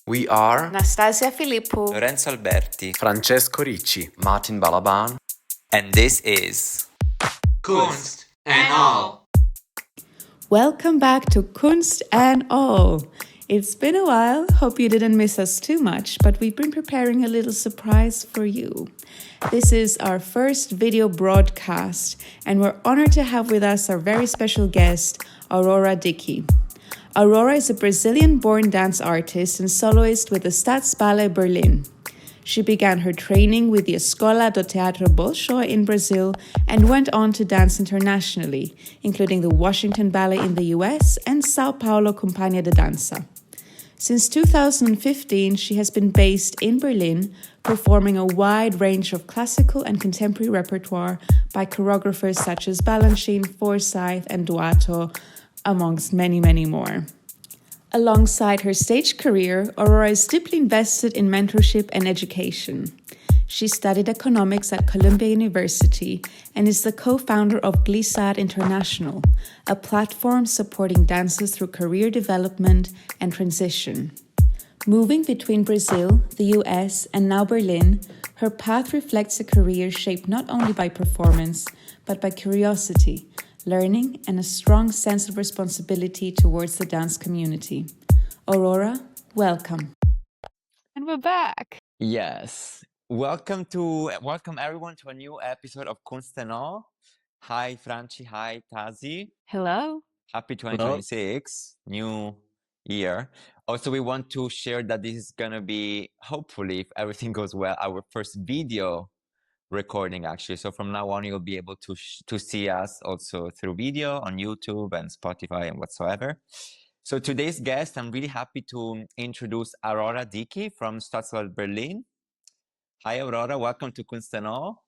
We are Nastasia Filippo, Lorenzo Alberti, Francesco Ricci, Martin Balaban, and this is Kunst and all. welcome back to Kunst and all. It's been a while, hope you didn't miss us too much, but we've been preparing a little surprise for you. This is our first video broadcast, and we're honored to have with us our very special guest, Aurora Dickie. Aurora is a Brazilian-born dance artist and soloist with the Staatsballet Berlin. She began her training with the Escola do Teatro Bolshoi in Brazil and went on to dance internationally, including the Washington Ballet in the US and Sao Paulo Companhia de Dança. Since 2015, she has been based in Berlin, performing a wide range of classical and contemporary repertoire by choreographers such as Balanchine, Forsyth, and Duato, amongst many, many more. Alongside her stage career, Aurora is deeply invested in mentorship and education. She studied economics at Columbia University and is the co-founder of Glissade International, a platform supporting dancers through career development and transition. Moving between Brazil, the US, and now Berlin, her path reflects a career shaped not only by performance, but by curiosity, learning, and a strong sense of responsibility towards the dance community. Aurora, welcome. And we're back. Yes. Welcome everyone to a new episode of Kunst and all. Hi Franci, hi Tazi. Hello. Happy 2026, new year. Also, we want to share that this is gonna be, hopefully, if everything goes well, our first video recording actually. So from now on, you'll be able to see us also through video on YouTube and Spotify and whatsoever. So today's guest, I'm really happy to introduce Aurora Dickie from Staatsballet Berlin. Hi Aurora, welcome to Kunst and all.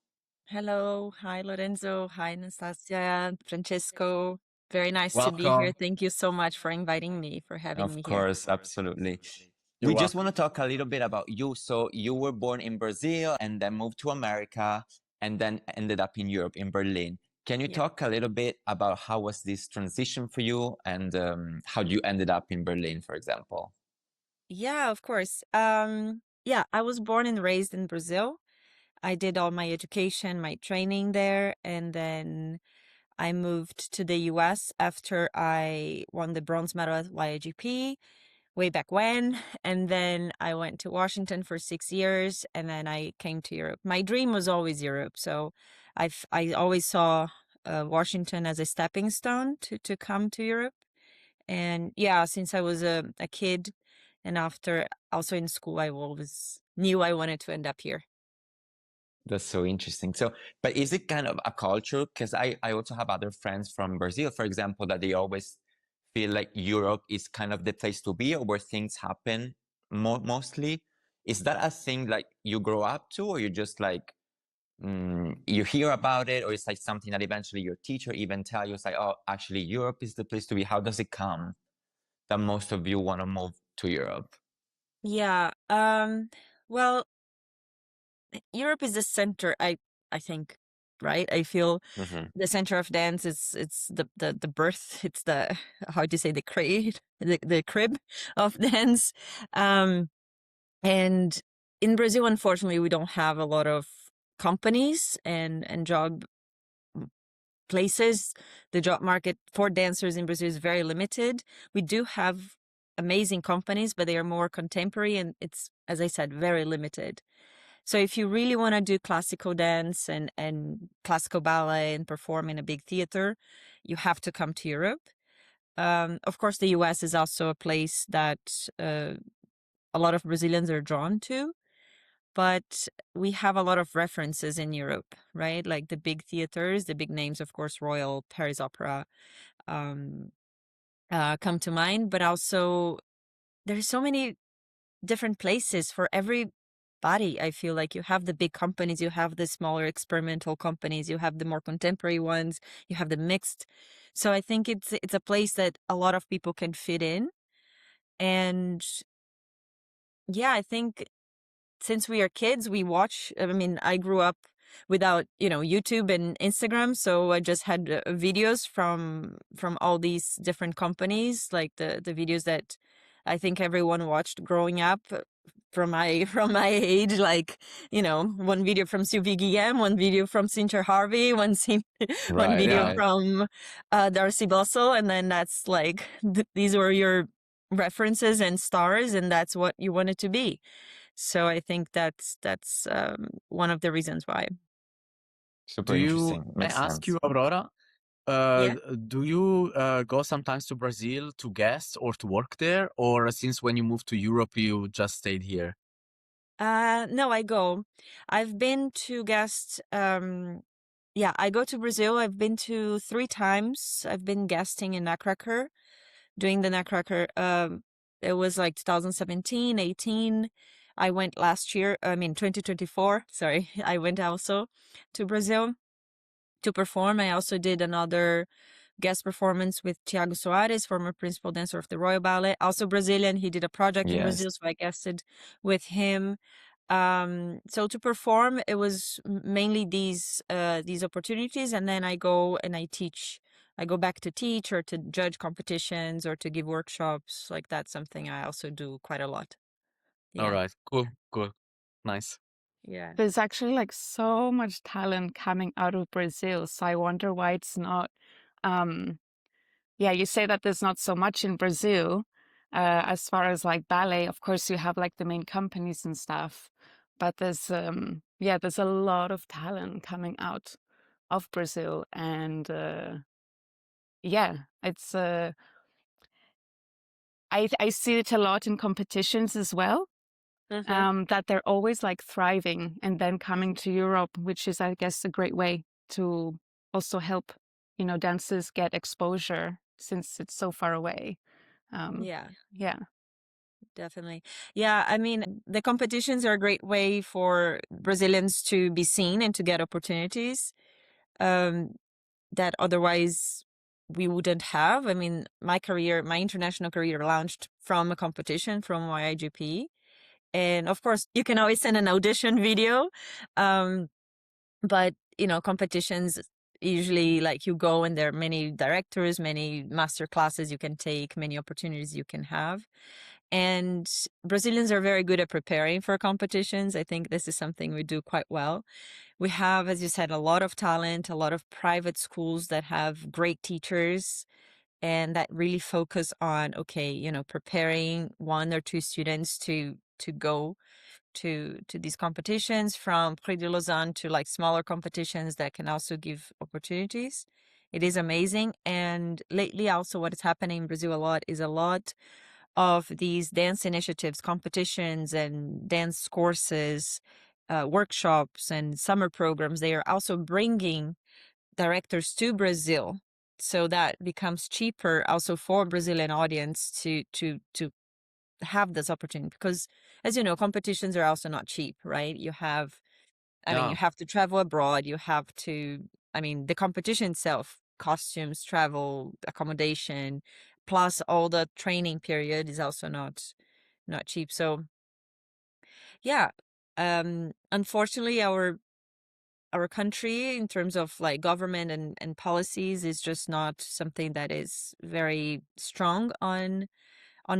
Hello. Hi, Lorenzo. Hi, Nastasia, Francesco. Very nice to be here. Welcome. Thank you so much for inviting me, for having me Of here. course, absolutely. You're We just welcome. want to talk a little bit about you. So you were born in Brazil and then moved to America and then ended up in Europe, in Berlin. Can you Yeah. talk a little bit about how was this transition for you and how you ended up in Berlin, for example? Yeah, of course. Yeah, I was born and raised in Brazil. I did all my education, my training there, and then I moved to the US after I won the bronze medal at YIGP way back when. And then I went to Washington for 6 years, and then I came to Europe. My dream was always Europe. So I always saw Washington as a stepping stone to come to Europe. And yeah, since I was a kid and after also in school, I always knew I wanted to end up here. That's so interesting. So, but is it kind of a culture? Because I also have other friends from Brazil, for example, that they always feel like Europe is kind of the place to be or where things happen mostly. Is that a thing like you grow up to, or you just like, you hear about it, or it's like something that eventually your teacher even tell you, it's like, oh, actually Europe is the place to be? How does it come that most of you want to move to Europe? Yeah. Well, Europe is the center, I think, right? I feel the center of dance is it's the birth, it's the how do you say, the crate, the crib of dance. And in Brazil, unfortunately, we don't have a lot of companies and job places. The job market for dancers in Brazil is very limited. We do have amazing companies, but they are more contemporary and it's, as I said, very limited. So if you really want to do classical dance and classical ballet and perform in a big theater, you have to come to Europe. Of course, the US is also a place that a lot of Brazilians are drawn to, but we have a lot of references in Europe, right? Like the big theaters, the big names, of course, Royal, Paris Opera, come to mind, but also there's so many different places for everybody. I feel like you have the big companies, you have the smaller experimental companies, you have the more contemporary ones, you have the mixed. So I think it's a place that a lot of people can fit in. And yeah, I think since we are kids, we watch. I mean, I grew up without, YouTube and Instagram, so I just had videos from all these different companies, like the videos that I think everyone watched growing up from my age, like, you know, one video from Sylvie Guillem, one video from Cynthia Harvey, one Right, video right. from Darcy Bussell, and then that's like these were your references and stars, and that's what you wanted to be. So I think that's one of the reasons why. Super interesting. I Makes ask sense. you, Aurora, Yeah. do you go sometimes to Brazil to guest or to work there? Or since when you moved to Europe, you just stayed here? No, I go. I've been to guest. Yeah, I go to Brazil. I've been to 3 times. I've been guesting in Nutcracker, doing the Nutcracker. It was like 2017, 18. I went last year. I mean, 2024. Sorry, I went also to Brazil to perform. I also did another guest performance with Tiago Soares, former principal dancer of the Royal Ballet, also Brazilian. He did a project in Brazil, so I guested with him. So to perform, it was mainly these opportunities, and then I go and I teach. I go back to teach or to judge competitions or to give workshops. Like that's something I also do quite a lot. All Yeah. right, cool, nice. Yeah. There's actually like so much talent coming out of Brazil. So I wonder why it's not. Yeah, you say that there's not so much in Brazil as far as like ballet. Of course, you have like the main companies and stuff, but there's there's a lot of talent coming out of Brazil, and it's I see it a lot in competitions as well. That they're always like thriving and then coming to Europe, which is, I guess, a great way to also help, you know, dancers get exposure since it's so far away. Yeah. Yeah. Definitely. Yeah, I mean, the competitions are a great way for Brazilians to be seen and to get opportunities that otherwise we wouldn't have. I mean, my international career launched from a competition from YIGP. And of course, you can always send an audition video. But, you know, competitions usually like you go and there are many directors, many master classes you can take, many opportunities you can have. And Brazilians are very good at preparing for competitions. I think this is something we do quite well. We have, as you said, a lot of talent, a lot of private schools that have great teachers and that really focus on, okay, you know, preparing 1 or 2 students to go to these competitions, from Prix de Lausanne to like smaller competitions that can also give opportunities. It is amazing. And lately also what is happening in Brazil a lot is a lot of these dance initiatives, competitions and dance courses, workshops and summer programs. They are also bringing directors to Brazil. So that becomes cheaper also for Brazilian audience to have this opportunity, because as you know, competitions are also not cheap, right? You have to travel abroad, you have to, the competition itself, costumes, travel, accommodation, plus all the training period is also not cheap. So yeah, unfortunately our country in terms of like government and policies is just not something that is very strong on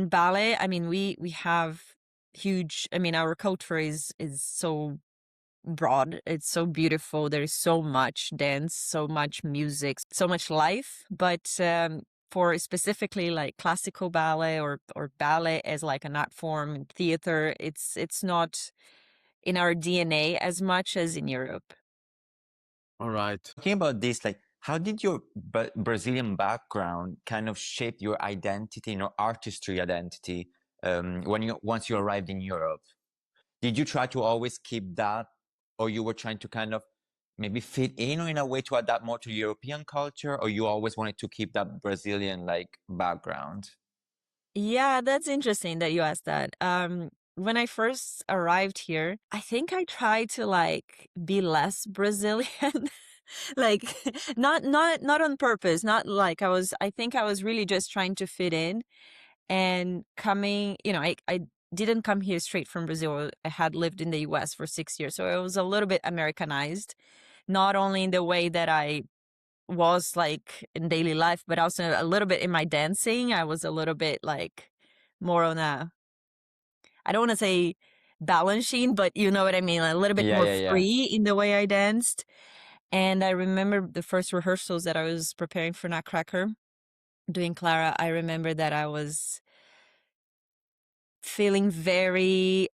ballet. I mean, we have huge, our culture is so broad. It's so beautiful. There's so much dance, so much music, so much life. But for specifically like classical ballet or ballet as like an art form, theater, it's not in our DNA as much as in Europe. All right. Talking about this, like, how did your Brazilian background kind of shape your identity, your artistry identity, once you arrived in Europe? Did you try to always keep that, or you were trying to kind of maybe fit in, or in a way to adapt more to European culture, or you always wanted to keep that Brazilian like background? Yeah, that's interesting that you asked that. When I first arrived here, I think I tried to like be less Brazilian. Like not on purpose, not like I think I was really just trying to fit in and coming, I didn't come here straight from Brazil. I had lived in the US for 6 years. So it was a little bit Americanized, not only in the way that I was like in daily life, but also a little bit in my dancing. I was a little bit like more on a, I don't want to say balancing, but you know what I mean, a little bit Yeah, more yeah, yeah. free in the way I danced. And I remember the first rehearsals that I was preparing for Nutcracker, doing Clara. I remember that I was feeling very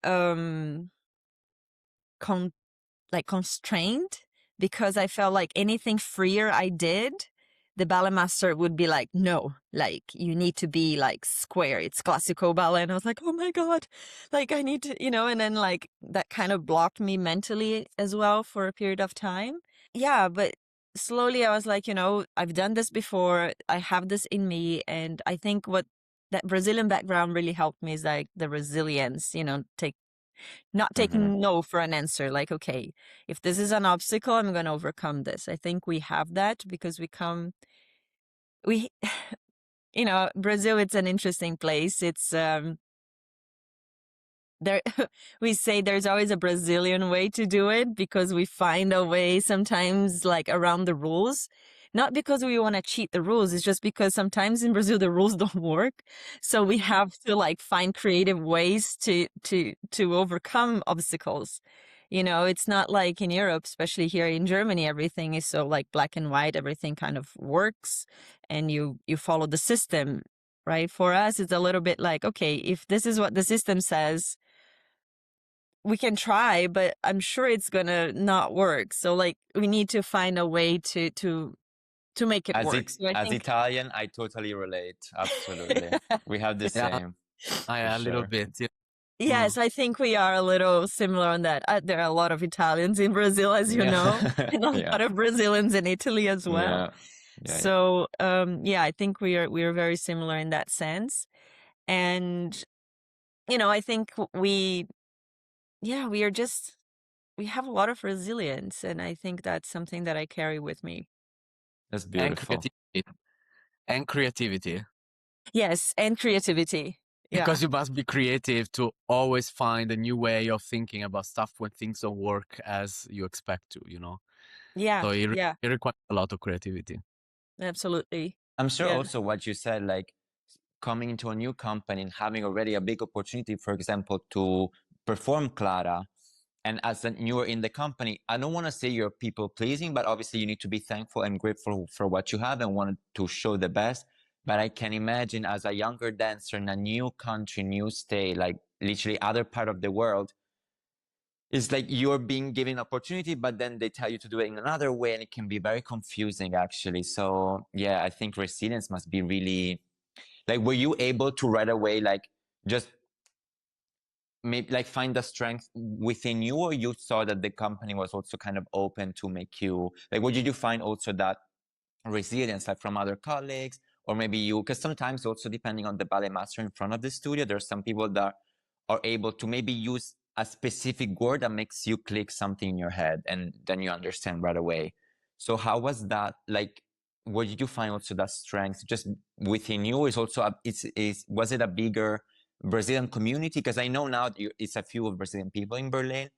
constrained, because I felt like anything freer I did, the ballet master would be like, no, like you need to be like square. It's classical ballet. And I was like, oh my God, like I need to, and then like that kind of blocked me mentally as well for a period of time. Yeah, but slowly I was like, I've done this before. I have this in me. And I think what that Brazilian background really helped me is like the resilience, not Mm-hmm. taking no for an answer. Like, okay, if this is an obstacle, I'm going to overcome this. I think we have that because we, Brazil, it's an interesting place. It's, there, we say there's always a Brazilian way to do it, because we find a way sometimes like around the rules. Not because we want to cheat the rules, it's just because sometimes in Brazil the rules don't work. So we have to like find creative ways to overcome obstacles. It's not like in Europe, especially here in Germany, everything is so like black and white, everything kind of works and you follow the system, right? For us, it's a little bit like, okay, if this is what the system says, we can try, but I'm sure it's gonna not work. So like we need to find a way to make it work. So I As think Italian, I totally relate. Absolutely. We have the Yeah, same, I for a little sure. bit. Yeah. Mm. yes, I think we are a little similar on that. There are a lot of Italians in Brazil, as you Yeah. know, and a Yeah. lot of Brazilians in Italy as well. Yeah. Yeah. Yeah. So yeah, I think we are very similar in that sense. And I think we are just, we have a lot of resilience, and I think that's something that I carry with me. That's And beautiful. creativity. And creativity. Yes, and creativity. Yeah. Because you must be creative to always find a new way of thinking about stuff when things don't work as you expect to. Yeah. So Yeah. it requires a lot of creativity. Absolutely. I'm sure Yeah. also what you said, like coming into a new company and having already a big opportunity, for example, to perform Clara. And as a newer in the company, I don't want to say you're people pleasing, but obviously you need to be thankful and grateful for what you have and want to show the best. But I can imagine as a younger dancer in a new country, new state, like literally other part of the world, it's like you're being given opportunity, but then they tell you to do it in another way, and it can be very confusing actually. So yeah, I think resilience must be really, like, were you able to right away, like, just maybe like find the strength within you, or you saw that the company was also kind of open to make you, like, what did you find also that resilience, like from other colleagues, or maybe you, because sometimes also depending on the ballet master in front of the studio, there's some people that are able to maybe use a specific word that makes you click something in your head and then you understand right away. So how was that, like, where did you find also that strength just within you? Is also was it a bigger Brazilian community? Because I know now it's a few of Brazilian people in Berlin.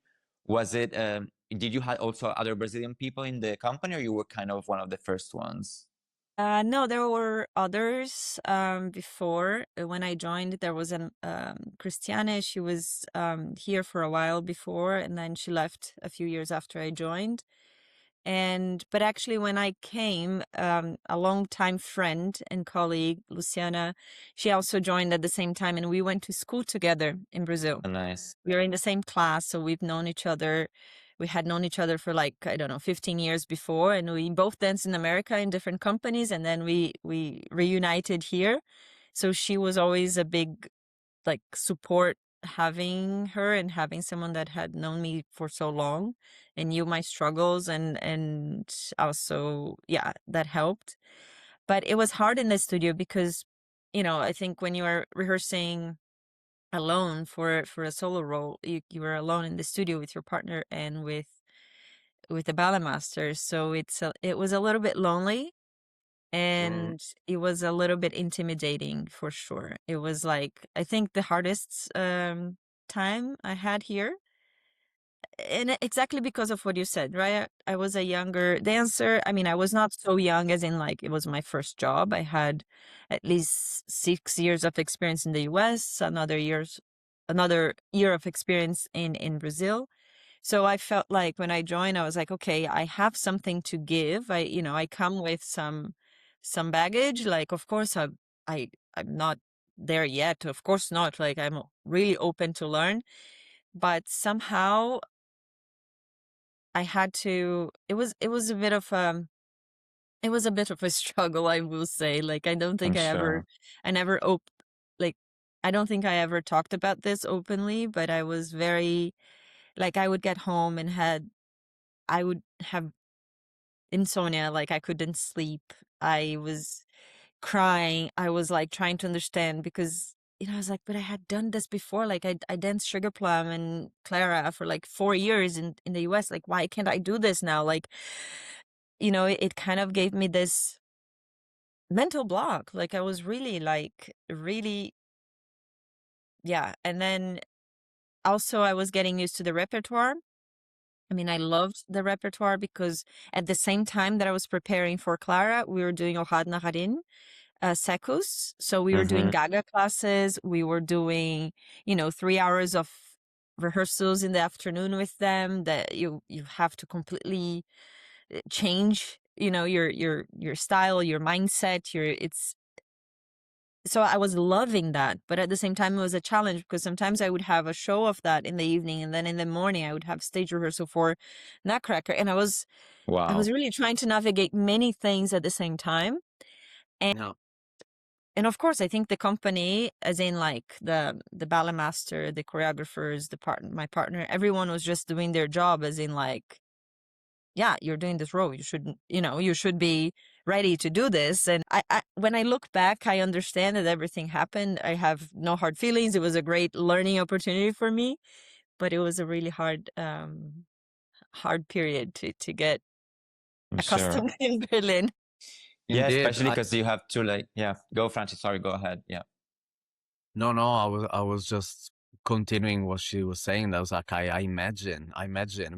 Was it did you have also other Brazilian people in the company, or you were kind of one of the first ones? No, there were others before. When I joined, there was an Christiane. She was here for a while before, and then she left a few years after I joined. But actually, when I came, a longtime friend and colleague, Luciana, she also joined at the same time, and we went to school together in Brazil. Oh, nice. We were in the same class, so we've known each other. We had known each other for like, I don't know, 15 years before, and we both danced in America in different companies, and then we reunited here. So she was always a big like support, having her and having someone that had known me for so long and knew my struggles, and also, yeah, that helped. But it was hard in the studio because I think when you are rehearsing alone for a solo role, you were alone in the studio with your partner and with the ballet master, so it was a little bit lonely, Mm. and it was a little bit intimidating for sure. It was like, I think, the hardest time I had here. And exactly because of what you said, right? I was a younger dancer. I mean, I was not so young as in like it was my first job. I had at least 6 years of experience in the US, another year of experience in Brazil. So I felt like when I joined, I was like, okay, I have something to give. I come with some baggage. Like, of course, I'm not there yet. Of course not. Like, I'm really open to learn, but somehow I had to. It was a bit of a struggle, I will say. Like, I don't I'm think sure. I never like, I don't think I ever talked about this openly, but I was very, like, I would get home and I would have insomnia, like I couldn't sleep. I was crying. I was like trying to understand because I was like, but I had done this before. Like I danced Sugar Plum and Clara for like 4 years in the US. Like, why can't I do this now? Like, it kind of gave me this mental block. Like I was really really, yeah. And then also I was getting used to the repertoire. I mean, I loved the repertoire because at the same time that I was preparing for Clara, we were doing Ohad Naharin, Secus. So we were doing Mm-hmm. Gaga classes. We were doing, 3 hours of rehearsals in the afternoon with them that you have to completely change, your style, your mindset, so I was loving that, but at the same time it was a challenge because sometimes I would have a show of that in the evening, and then in the morning I would have stage rehearsal for Nutcracker, and I was Wow. really trying to navigate many things at the same time. And No. and of course I think the company, as in like the ballet master, the choreographers, my partner, everyone was just doing their job, as in like, yeah, you're doing this role. You should be ready to do this. And when I look back, I understand that everything happened. I have no hard feelings. It was a great learning opportunity for me, but it was a really hard period to get I'm sure. accustomed in Berlin. Yeah, Indeed. especially because you have to like, yeah, go Francis. Sorry, go ahead. Yeah. No, I was just continuing what she was saying. I was like, I imagine,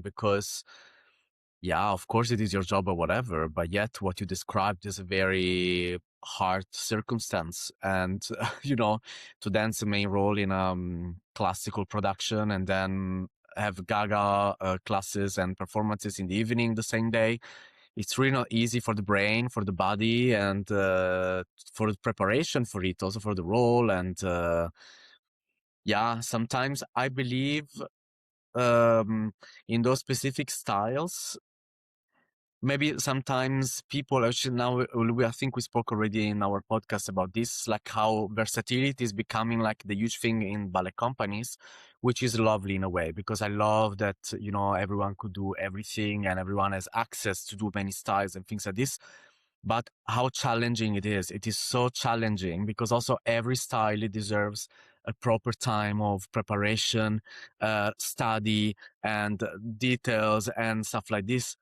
because yeah, of course it is your job or whatever, but yet what you described is a very hard circumstance. And, to dance a main role in classical production and then have Gaga classes and performances in the evening the same day. It's really not easy for the brain, for the body, and for the preparation for it, also for the role. And yeah, sometimes I believe in those specific styles, maybe sometimes people actually now I think we spoke already in our podcast about this, like how versatility is becoming like the huge thing in ballet companies, which is lovely in a way, because I love that everyone could do everything and everyone has access to do many styles and things like this. But how challenging it is so challenging, because also every style, it deserves a proper time of preparation, study, and details and stuff like this.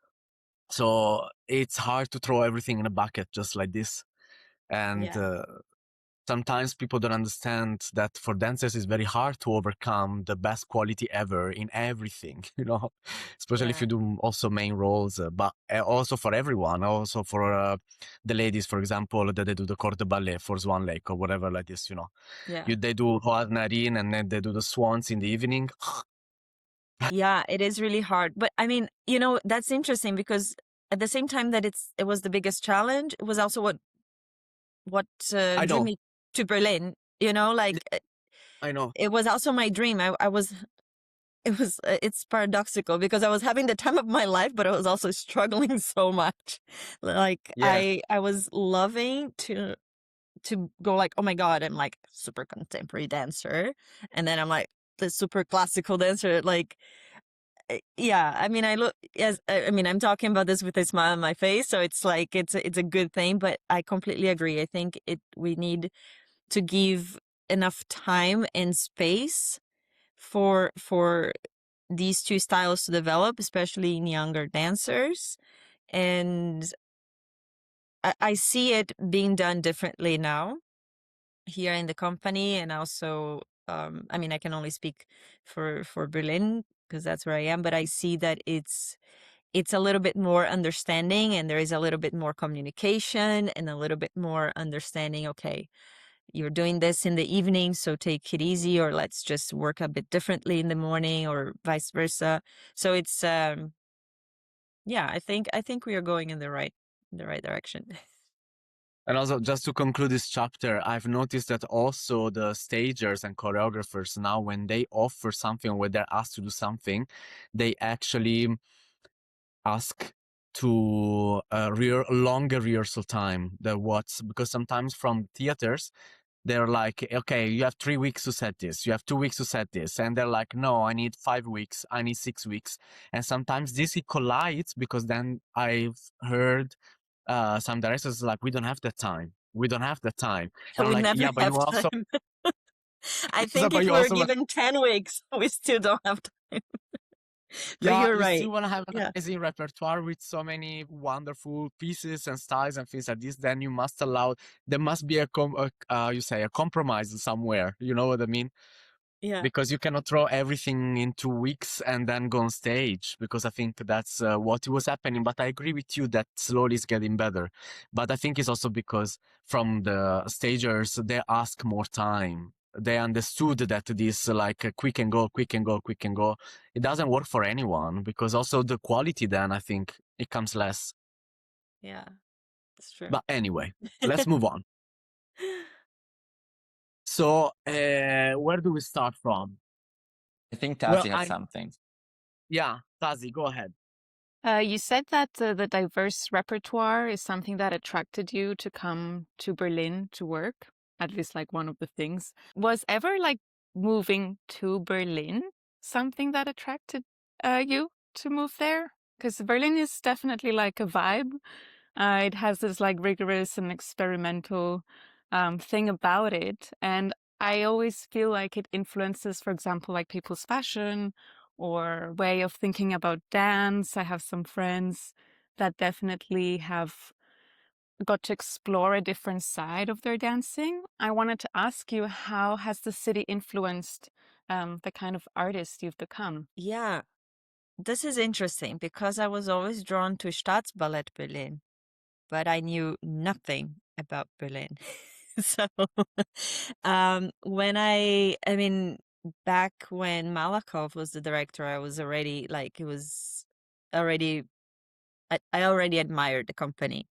So it's hard to throw everything in a bucket just like this. And Yeah. sometimes people don't understand that for dancers it's very hard to overcome the best quality ever in everything, especially if Yeah. you do also main roles, but also for everyone, also for the ladies, for example, that they do the corps de ballet for Swan Lake or whatever like this, Yeah. they do Hoad Narin and then they do the swans in the evening. Yeah, it is really hard. But I mean, that's interesting because at the same time that it was the biggest challenge, it was also what I drew know, me to Berlin. Like I know. it was also my dream. It's paradoxical because I was having the time of my life, but I was also struggling so much. Like Yeah, I was loving to go like, oh my God, I'm like super contemporary dancer. And then I'm like the super classical dancer. Like, yeah, I mean, I mean, I'm talking about this with a smile on my face. So it's like, it's a good thing, but I completely agree. I think we need to give enough time and space for these two styles to develop, especially in younger dancers. And I see it being done differently now here in the company. And also, I mean, I can only speak for Berlin, because that's where I am, but I see that it's a little bit more understanding, and there is a little bit more communication and a little bit more understanding. Okay, you're doing this in the evening, so take it easy, or let's just work a bit differently in the morning, or vice versa. So it's yeah, I think we are going in the right direction. And also, just to conclude this chapter, I've noticed that also the stagers and choreographers now, when they offer something, when they're asked to do something, they actually ask to longer rehearsal time than what's, because sometimes from theaters, they're like, okay, you have 3 weeks to set this, you have 2 weeks to set this, and they're like, no, I need 5 weeks, I need 6 weeks. And sometimes this collides, because then I've heard some directors like, we don't have the time, we don't have the time. And I'm We like, never yeah, but have you also time. I think but if you we're also, given 10 weeks, we still don't have time. But yeah, you're you right. still want to have an Yeah. amazing repertoire with so many wonderful pieces and styles and things like this. Then you must allow, there must be a compromise somewhere. You know what I mean? Yeah. Because you cannot throw everything in 2 weeks and then go on stage, because I think that's what was happening. But I agree with you that slowly it's getting better. But I think it's also because from the stagers, they ask more time. They understood that this like quick and go, quick and go, quick and go, it doesn't work for anyone, because also the quality then, I think, it comes less. Yeah, that's true. But anyway, let's move on. So where do we start from? I think Tazi Well, has something. yeah, Tazi, go ahead. You said that the diverse repertoire is something that attracted you to come to Berlin to work, at least like one of the things. Was ever like moving to Berlin something that attracted you to move there? Because Berlin is definitely like a vibe. It has this like rigorous and experimental thing about it. And I always feel like it influences, for example, like people's fashion or way of thinking about dance. I have some friends that definitely have got to explore a different side of their dancing. I wanted to ask you, how has the city influenced the kind of artist you've become? Yeah, this is interesting because I was always drawn to Staatsballett Berlin, but I knew nothing about Berlin. So, when I mean, back when Malakoff was the director, I was already like, it was already, I already admired the company.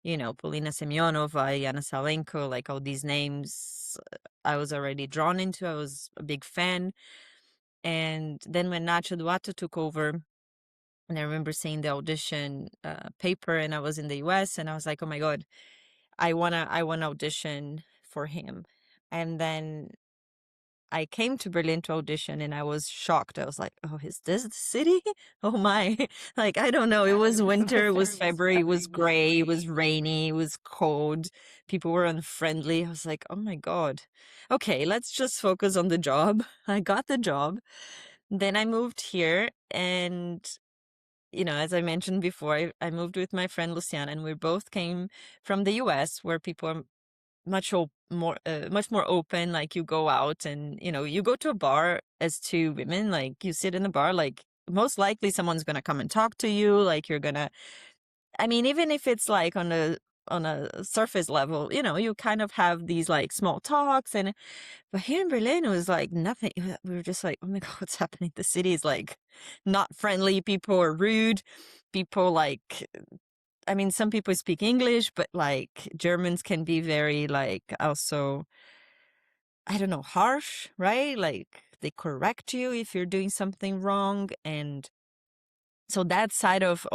You know, Polina Semyonova, Yana Salenko, like all these names I was already drawn into. I was a big fan. And then when Nacho Duato took over, and I remember seeing the audition paper, and I was in the US, and I was like, oh my God, I wanna audition for him. And then I came to Berlin to audition, and I was shocked. I was like, oh, is this the city? Oh my. Like, I don't know. It was winter, it was February, it was gray, it was rainy, it was cold. People were unfriendly. I was like, oh my God. Okay, let's just focus on the job. I got the job. Then I moved here, and you know, as I mentioned before, I moved with my friend Luciana, and we both came from the US, where people are much more open. Like, you go out and, you know, you go to a bar as two women, like you sit in a bar, like most likely someone's gonna come and talk to you. Like, you're gonna, I mean, even if it's like on a surface level, you know, you kind of have these like small talks. And but here in Berlin, it was like nothing. We were just like, oh my God, what's happening? The city is like not friendly. People are rude. People like, I mean, some people speak English, but like Germans can be very like also, I don't know, harsh, right? Like, they correct you if you're doing something wrong. And so that side of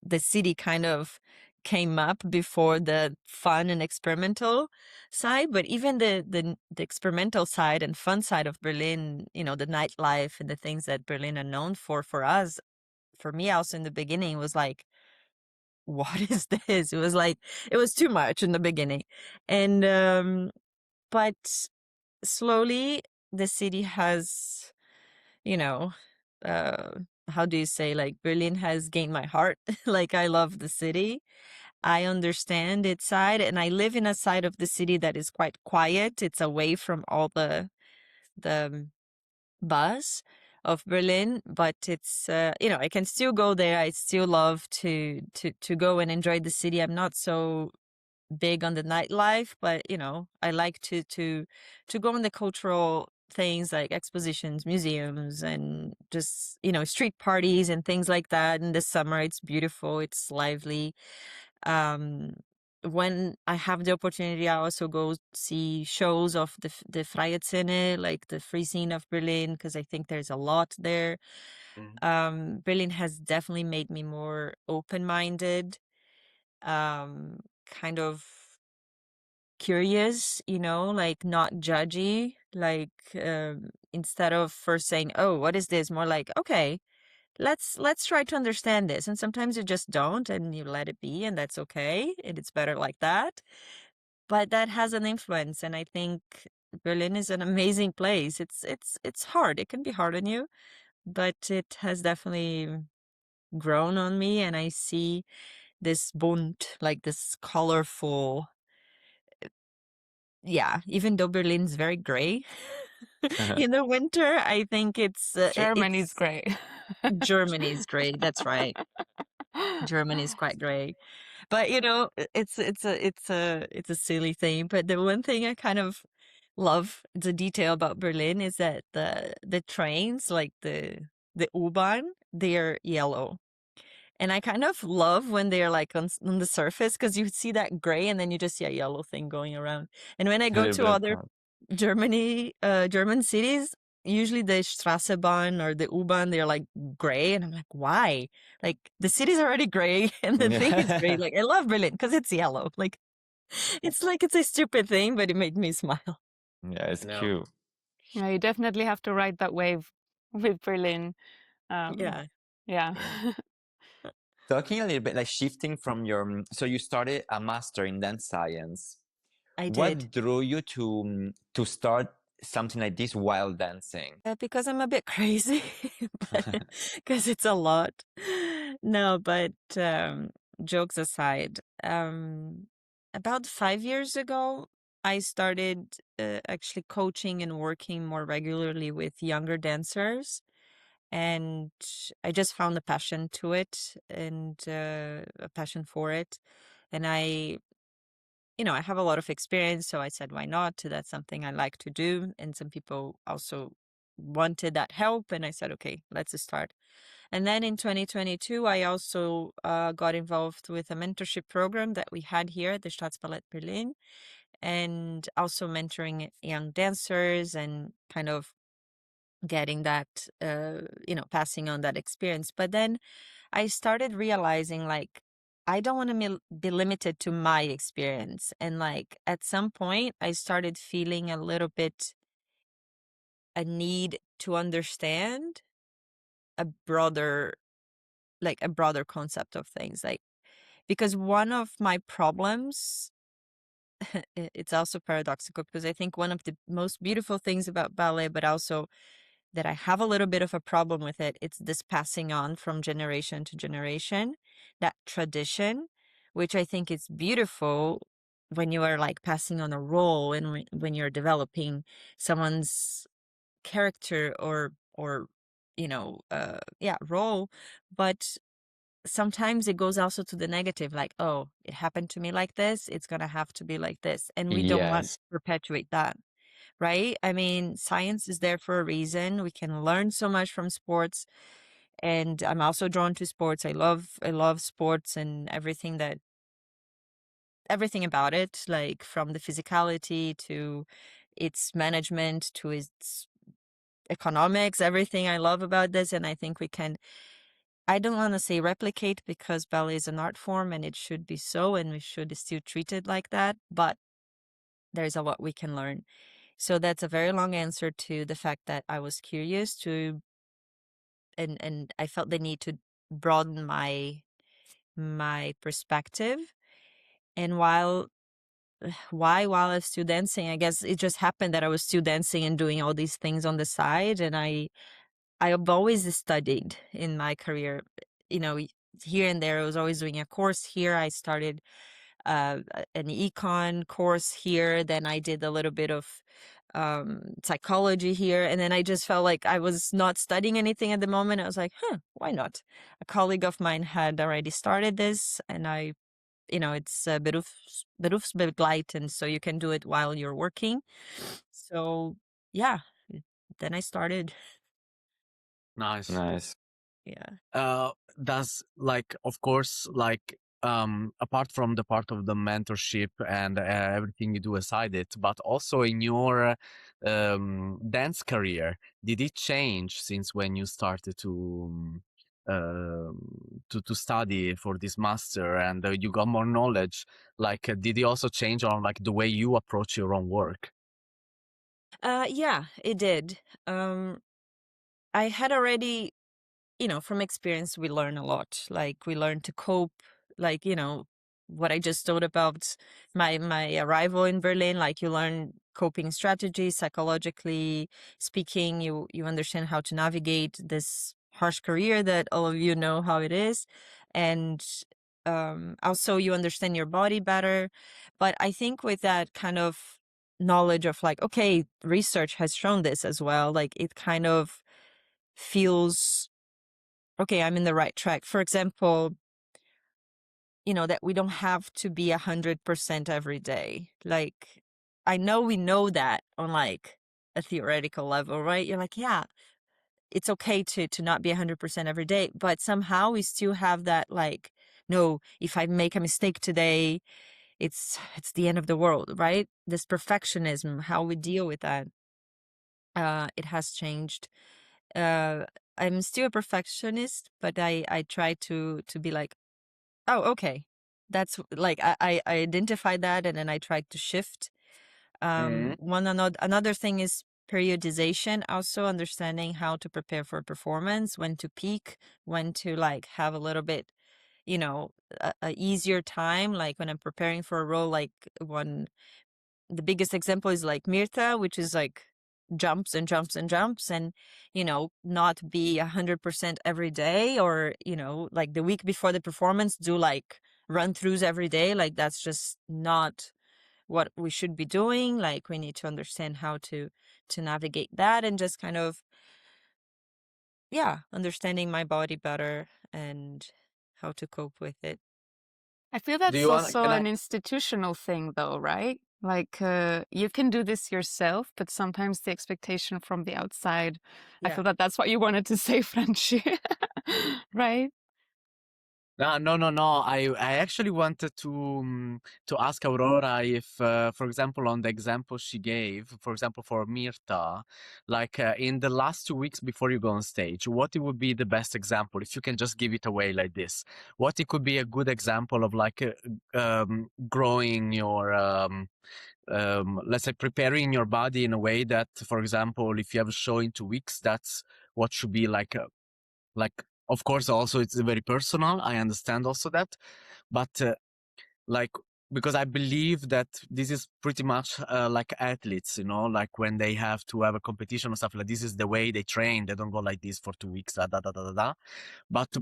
the city kind of came up before the fun and experimental side. But even the experimental side and fun side of Berlin, you know, the nightlife and the things that Berlin are known for us, for me also in the beginning, was like, what is this? It was like, it was too much in the beginning. And but slowly the city has, you know, uh how do you say, like, Berlin has gained my heart. Like, I love the city. I understand its side, and I live in a side of the city that is quite quiet. It's away from all the buzz. of Berlin, but it's I can still go there. I still love to go and enjoy the city. I'm not so big on the nightlife, but I like to go on the cultural things like expositions, museums, and just street parties and things like that. In the summer, it's beautiful, it's lively. um when I have the opportunity, I also go see shows of the Freie Szene, like the free scene of Berlin, because I think there's a lot there. Berlin has definitely made me more open-minded, kind of curious, like not judgy, like instead of first saying, "Oh, what is this?" More like, "Okay, let's try to understand this." And sometimes you just don't, and you let it be, and that's okay, and it's better like that. But that has an influence, and I think Berlin is an amazing place. It's hard. It can be hard on you, but it has definitely grown on me, and I see this bunt, like this colorful. Yeah, even though Berlin's very gray in the winter, I think Germany's it's great. Germany's gray. That's right. Germany's quite gray. But it's a silly thing. But the one thing I kind of love, the detail about Berlin, is that the trains, like the U-Bahn, they're yellow. And I kind of love when they're like on the surface, because you see that gray and then you just see a yellow thing going around. And when I A go little to bit of other German cities, usually the Straßenbahn or the U-Bahn, they're like gray. And I'm like, why? Like the city's already gray and the thing is gray. yeah. Like I love Berlin because it's yellow. Like it's a stupid thing, but it made me smile. Yeah, it's No. cute. Yeah, you definitely have to ride that wave with Berlin. Yeah, Yeah. Yeah. Talking a little bit, like shifting from your, so you started a master in dance science. I did. What drew you to start something like this while dancing? Because I'm a bit crazy, but because it's a lot. No, but jokes aside, about 5 years ago, I started actually coaching and working more regularly with younger dancers, and I just found a passion to it and a passion for it, and I have a lot of experience, so I said, why not? That's something I like to do. And some people also wanted that help. And I said, okay, let's start. And then in 2022, I also got involved with a mentorship program that we had here at the Staatsballett Berlin, and also mentoring young dancers and kind of getting that, passing on that experience. But then I started realizing, like, I don't want to be limited to my experience. And like at some point, I started feeling a little bit a need to understand a broader, a broader concept of things. Like, because one of my problems, it's also paradoxical, because I think one of the most beautiful things about ballet, but also that I have a little bit of a problem with it, it's this passing on from generation to generation, that tradition, which I think is beautiful when you are like passing on a role, and when you're developing someone's character or role. But sometimes it goes also to the negative, like, oh, it happened to me like this, it's gonna have to be like this, and we don't want to Yes. perpetuate that. Right? I mean, science is there for a reason. We can learn so much from sports. And I'm also drawn to sports. I love sports and everything about it, like from the physicality to its management to its economics, everything I love about this. And I think we can, I don't want to say replicate, because ballet is an art form and it should be so, and we should still treat it like that. But there's a lot we can learn. So that's a very long answer to the fact that I was curious to, and I felt the need to broaden my perspective. And while I was still dancing, I guess it just happened that I was still dancing and doing all these things on the side. And I've always studied in my career, you know, here and there. I was always doing a course here. I started an econ course here. Then I did a little bit of psychology here. And then I just felt like I was not studying anything at the moment. I was like, why not? A colleague of mine had already started this, and it's a bit of berufsbegleitend, so you can do it while you're working. So yeah, then I started. Nice. Nice. Yeah. Does, like, of course, like, apart from the part of the mentorship and everything you do aside it, but also in your dance career, did it change since when you started to study for this master and you got more knowledge? Like, did it also change on like the way you approach your own work? Yeah, it did. I had already, from experience, we learn a lot. Like we learn to cope, like, what I just told about my arrival in Berlin, like you learn coping strategies, psychologically speaking, you understand how to navigate this harsh career that all of you know how it is. And also you understand your body better. But I think with that kind of knowledge of like, okay, research has shown this as well, like it kind of feels okay, I'm in the right track. For example, that we don't have to be 100% every day. Like, I know we know that on like a theoretical level, right? You're like, yeah, it's okay to not be 100% every day, but somehow we still have that like, no, if I make a mistake today, it's the end of the world, right? This perfectionism, how we deal with that, it has changed. I'm still a perfectionist, but I try to be like, oh, okay, that's like I identify that, and then I try to shift. Another thing is periodization, also understanding how to prepare for a performance, when to peak, when to like have a little bit, a easier time, like when I'm preparing for a role, like the biggest example is like Mirta, which is like jumps and jumps and jumps, and not be 100% every day, or like the week before the performance do like run-throughs every day. Like that's just not what we should be doing. Like we need to understand how to navigate that, and just kind of understanding my body better and how to cope with it. I feel Do that's you want? also Can I? an institutional thing, though, right? Like you can do this yourself, but sometimes the expectation from the outside, I Yeah. feel that that's what you wanted to say, Franci, right? No. I actually wanted to ask Aurora if, for example, on the example she gave, for example, for Mirta, like in the last 2 weeks before you go on stage, what it would be the best example if you can just give it away like this? What it could be a good example of like growing your, let's say, preparing your body in a way that, for example, if you have a show in 2 weeks, that's what should be like, of course, also it's very personal. I understand also that, but like, because I believe that this is pretty much like athletes, like when they have to have a competition or stuff like this is the way they train. They don't go like this for 2 weeks, da da da da da. Da. But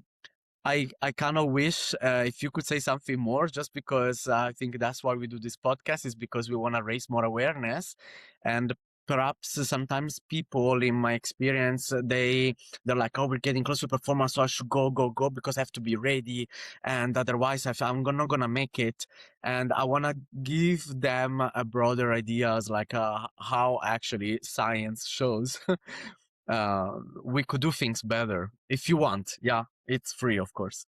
I kind of wish if you could say something more, just because I think that's why we do this podcast, is because we want to raise more awareness. And perhaps sometimes people, in my experience, they're like, oh, we're getting close to performance, so I should go because I have to be ready, and otherwise I'm not gonna make it. And I want to give them a broader ideas, like how actually science shows we could do things better. If you want, yeah, it's free, of course.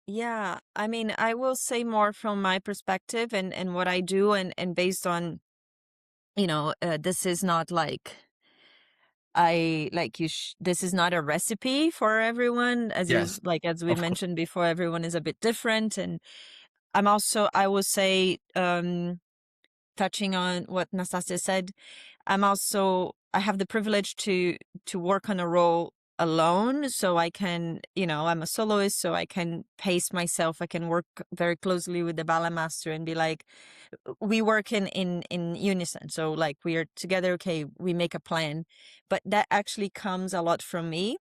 Yeah, I mean, I will say more from my perspective and what I do, and based on, this is not like this is not a recipe for everyone, Yes, as we of course. mentioned before, everyone is a bit different. And I will say, touching on what Nastasia said, I have the privilege to work on a role alone, so I can, I'm a soloist, so I can pace myself. I can work very closely with the ballet master and be like, we work in unison. So like we are together, okay, we make a plan. But that actually comes a lot from me.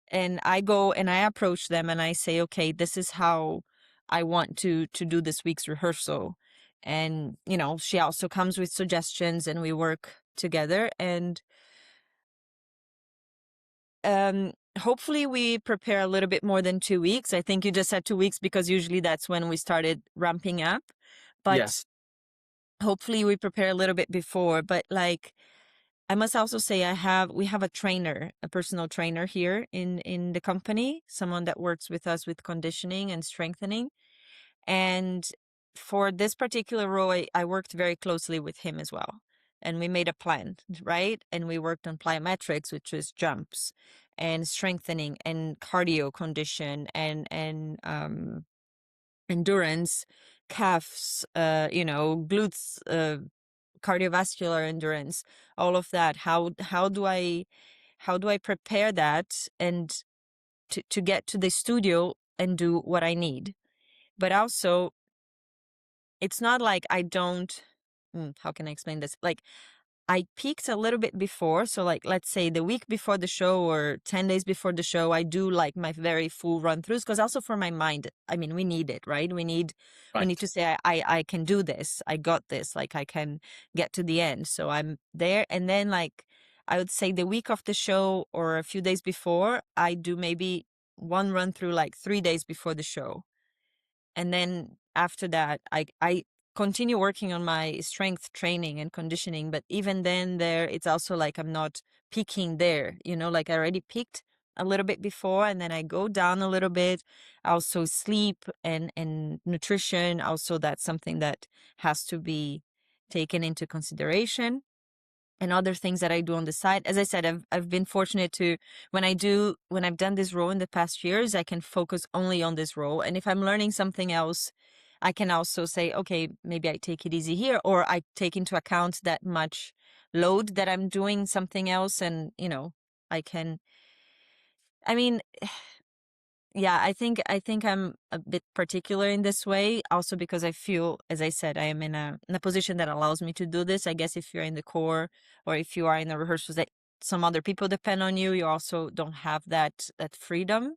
And I go and I approach them and I say, okay, this is how I want to do this week's rehearsal. And, she also comes with suggestions, and we work together. And hopefully we prepare a little bit more than 2 weeks. I think you just said 2 weeks because usually that's when we started ramping up. But Yes. hopefully we prepare a little bit before. But like, I must also say we have a trainer, a personal trainer here in the company, someone that works with us with conditioning and strengthening. And for this particular role, I worked very closely with him as well. And we made a plan, right? And we worked on plyometrics, which is jumps and strengthening and cardio condition and endurance, calves, glutes, cardiovascular endurance, all of that. How do I prepare that and to get to the studio and do what I need? But also, it's not like I don't, how can I explain this? Like, I peaked a little bit before. So like, let's say the week before the show or 10 days before the show, I do like my very full run throughs. Cause also for my mind, I mean, we need it, right? We need to say, I can do this. I got this. Like I can get to the end. So I'm there. And then like, I would say the week of the show or a few days before, I do maybe one run through like 3 days before the show. And then after that, I continue working on my strength training and conditioning. But even then it's also like I'm not peaking there, like I already peaked a little bit before, and then I go down a little bit. Also sleep and nutrition. Also, that's something that has to be taken into consideration. And other things that I do on the side. As I said, I've been fortunate to, when I've done this role in the past years, I can focus only on this role. And if I'm learning something else, I can also say, okay, maybe I take it easy here, or I take into account that much load that I'm doing something else. And, I mean, yeah, I think I'm a bit particular in this way, also because I feel, as I said, I am in a position that allows me to do this. I guess if you're in the core or if you are in the rehearsals that some other people depend on you, you also don't have that freedom.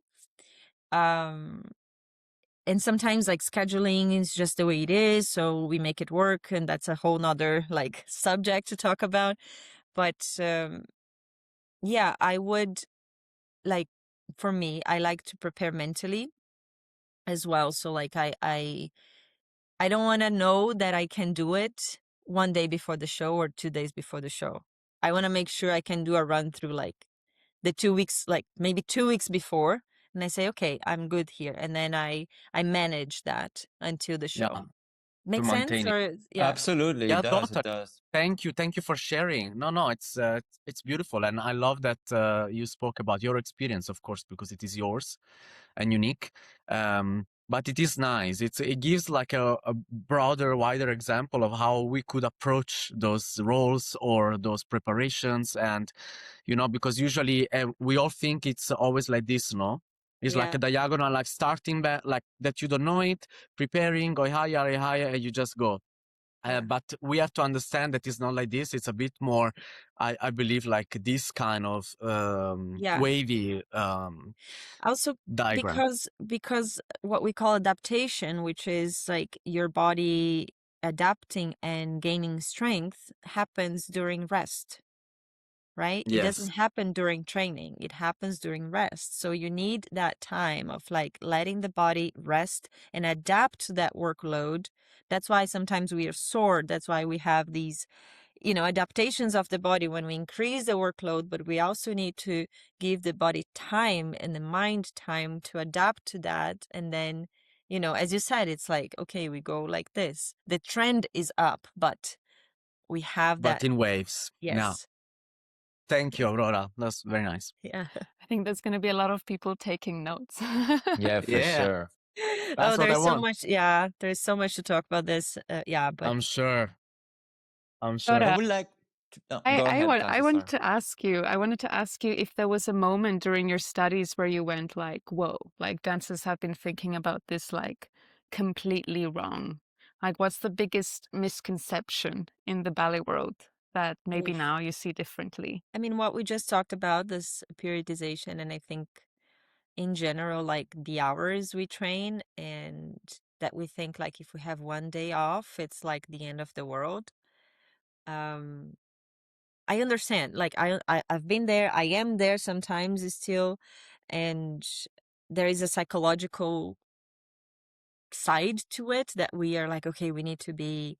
And sometimes like scheduling is just the way it is, so we make it work, and that's a whole nother like subject to talk about. But yeah, I would like, for me, I like to prepare mentally as well. So like I don't want to know that I can do it one day before the show or 2 days before the show. I want to make sure I can do a run through like the 2 weeks, like maybe 2 weeks before, and I say, okay, I'm good here, and then I manage that until the show. Yeah. Make To sense? maintain it. Or yeah, Absolutely, Yeah, it does. It totally. does. Thank you for sharing. No, it's beautiful, and I love that you spoke about your experience, of course, because it is yours and unique. But it is nice. It gives like a broader, wider example of how we could approach those roles or those preparations, and because usually we all think it's always like this, no? It's like yeah, a diagonal, like starting back, like that you don't know it, preparing, go higher, and you just go. yeah, But we have to understand that it's not like this. It's a bit more, I believe, like this kind of yeah. wavy Also, diagram. because what we call adaptation, which is like your body adapting and gaining strength, happens during rest, right? It doesn't Yes, happen during training. It happens during rest. So you need that time of like letting the body rest and adapt to that workload. That's why sometimes we are sore. That's why we have these, adaptations of the body when we increase the workload, but we also need to give the body time and the mind time to adapt to that. And then, as you said, it's like, okay, we go like this. The trend is up, but we have but that. in waves. Yeah. Yes. Thank you, Aurora. That's very nice. Yeah. I think there's going to be a lot of people taking notes. Yeah, for Yeah, sure. that's Oh, what I there's so want. much. Yeah, there's so much to talk about this. Yeah, but I'm sure. I'm But sure. I would like to, no, I, go I, ahead, want, I Tasso, wanted sorry. to ask you, if there was a moment during your studies where you went like, whoa, like dancers have been thinking about this like completely wrong. Like, what's the biggest misconception in the ballet world that maybe oof. now you see differently? I mean, what we just talked about, this periodization, and I think in general, like the hours we train, and that we think like if we have one day off, it's like the end of the world. Um, I understand. Like I've been there. I am there sometimes still, and there is a psychological side to it that we are like, okay, we need to be,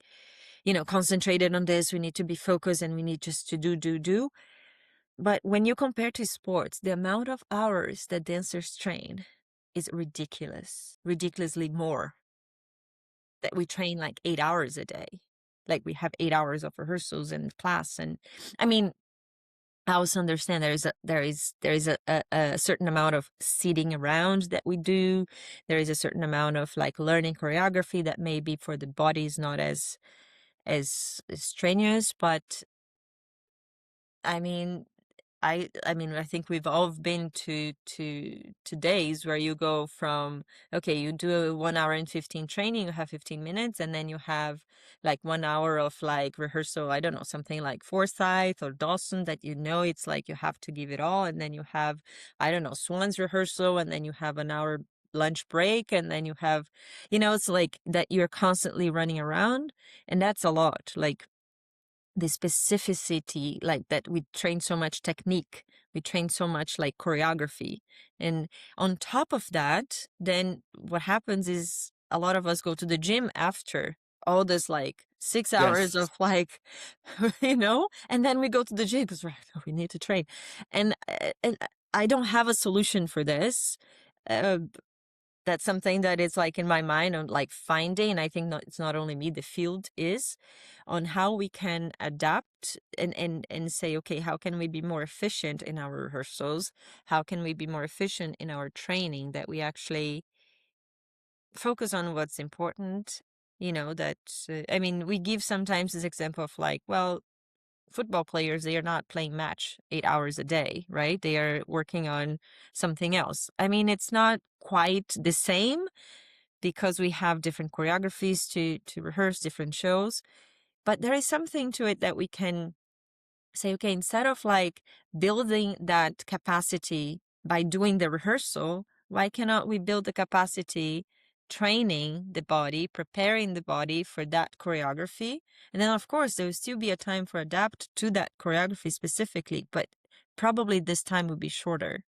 concentrated on this. We need to be focused, and we need just to do. But when you compare to sports, the amount of hours that dancers train is ridiculous, ridiculously more. That we train like 8 hours a day. Like we have 8 hours of rehearsals and class, and I mean, I also understand there is a certain amount of sitting around that we do. There is a certain amount of like learning choreography that maybe for the body is not as strenuous, but I mean, I think we've all been to days where you go from, okay, you do a 1 hour and 15 training, you have 15 minutes, and then you have like 1 hour of like rehearsal, I don't know, something like Forsyth or Dawson that it's like you have to give it all, and then you have, I don't know, Swan's rehearsal, and then you have an hour lunch break, and then you have, it's like that you're constantly running around, and that's a lot. Like the specificity, like that we train so much technique, we train so much like choreography, and on top of that, then what happens is a lot of us go to the gym after all this like 6 hours Yes. of like and then we go to the gym because we need to train, and I don't have a solution for this. uh, that's something that is like in my mind on like finding, and I think it's not only me, the field is on how we can adapt and say, okay, how can we be more efficient in our rehearsals? How can we be more efficient in our training, that we actually focus on what's important? That I mean, we give sometimes this example of like, well, football players, they are not playing match 8 hours a day, right? They are working on something else. I mean, it's not quite the same because we have different choreographies to rehearse, different shows, but there is something to it that we can say, okay, instead of like building that capacity by doing the rehearsal, why cannot we build the capacity training the body, preparing the body for that choreography? And then, of course, there will still be a time for adapt to that choreography specifically, but probably this time would be shorter.